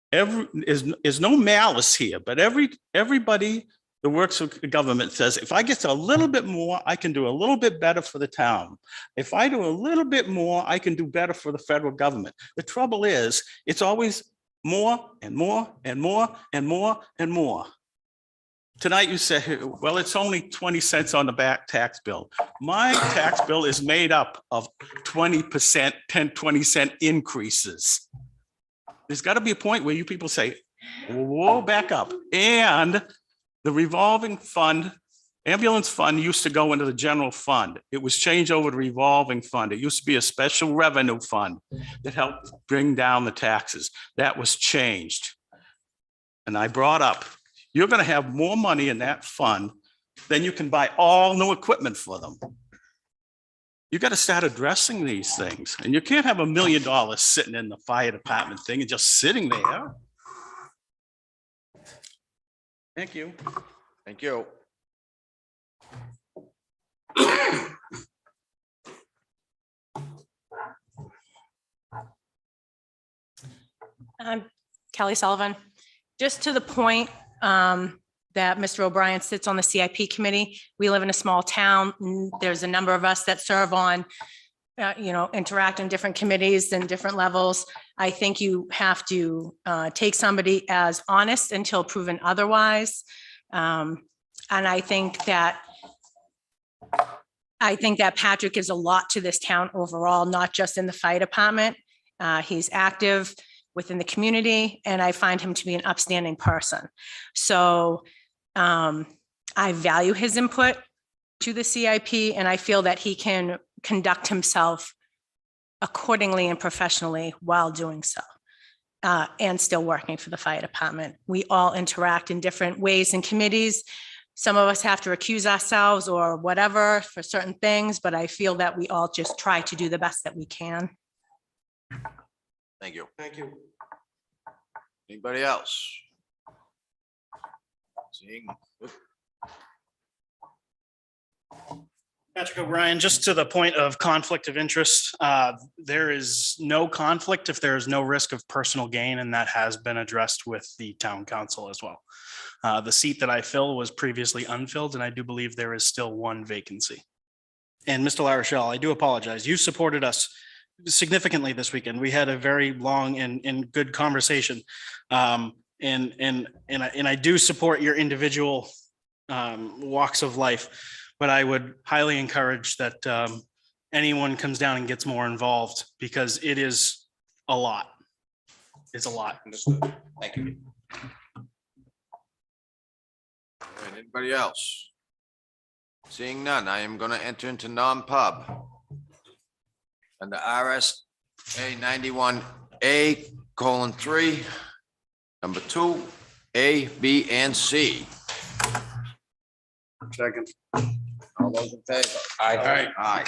There's no malice here, but everybody that works with the government says, if I get a little bit more, I can do a little bit better for the town. If I do a little bit more, I can do better for the federal government. The trouble is, it's always more and more and more and more and more. Tonight you say, well, it's only 20 cents on the back tax bill. My tax bill is made up of 20%, 10, 20 cent increases. There's got to be a point where you people say, whoa, back up. And the revolving fund, ambulance fund used to go into the general fund. It was changed over to revolving fund. It used to be a special revenue fund that helped bring down the taxes. That was changed. And I brought up, you're going to have more money in that fund than you can buy all new equipment for them. You got to start addressing these things. And you can't have $1 million sitting in the fire department thing and just sitting there. Thank you. Thank you. I'm Kelly Sullivan. Just to the point that Mr. O'Brien sits on the CIP committee. We live in a small town. There's a number of us that serve on, interact in different committees and different levels. I think you have to take somebody as honest until proven otherwise. And I think that Patrick is a lot to this town overall, not just in the fire department. He's active within the community, and I find him to be an upstanding person. So I value his input to the CIP, and I feel that he can conduct himself accordingly and professionally while doing so, and still working for the fire department. We all interact in different ways in committees. Some of us have to recuse ourselves or whatever for certain things, but I feel that we all just try to do the best that we can. Thank you. Thank you. Anybody else? Seeing. Patrick O'Brien, just to the point of conflict of interest, there is no conflict if there is no risk of personal gain, and that has been addressed with the town council as well. The seat that I fill was previously unfilled, and I do believe there is still one vacancy. And Mr. LaRochelle, I do apologize. You supported us significantly this weekend. We had a very long and good conversation. And I do support your individual walks of life, but I would highly encourage that anyone comes down and gets more involved, because it is a lot. It's a lot. Thank you. All right, anybody else? Seeing none, I am going to enter into non-pub. Under RSA 91A:3, number 2, A, B, and C. Second. All those in favor? Aye. Aye.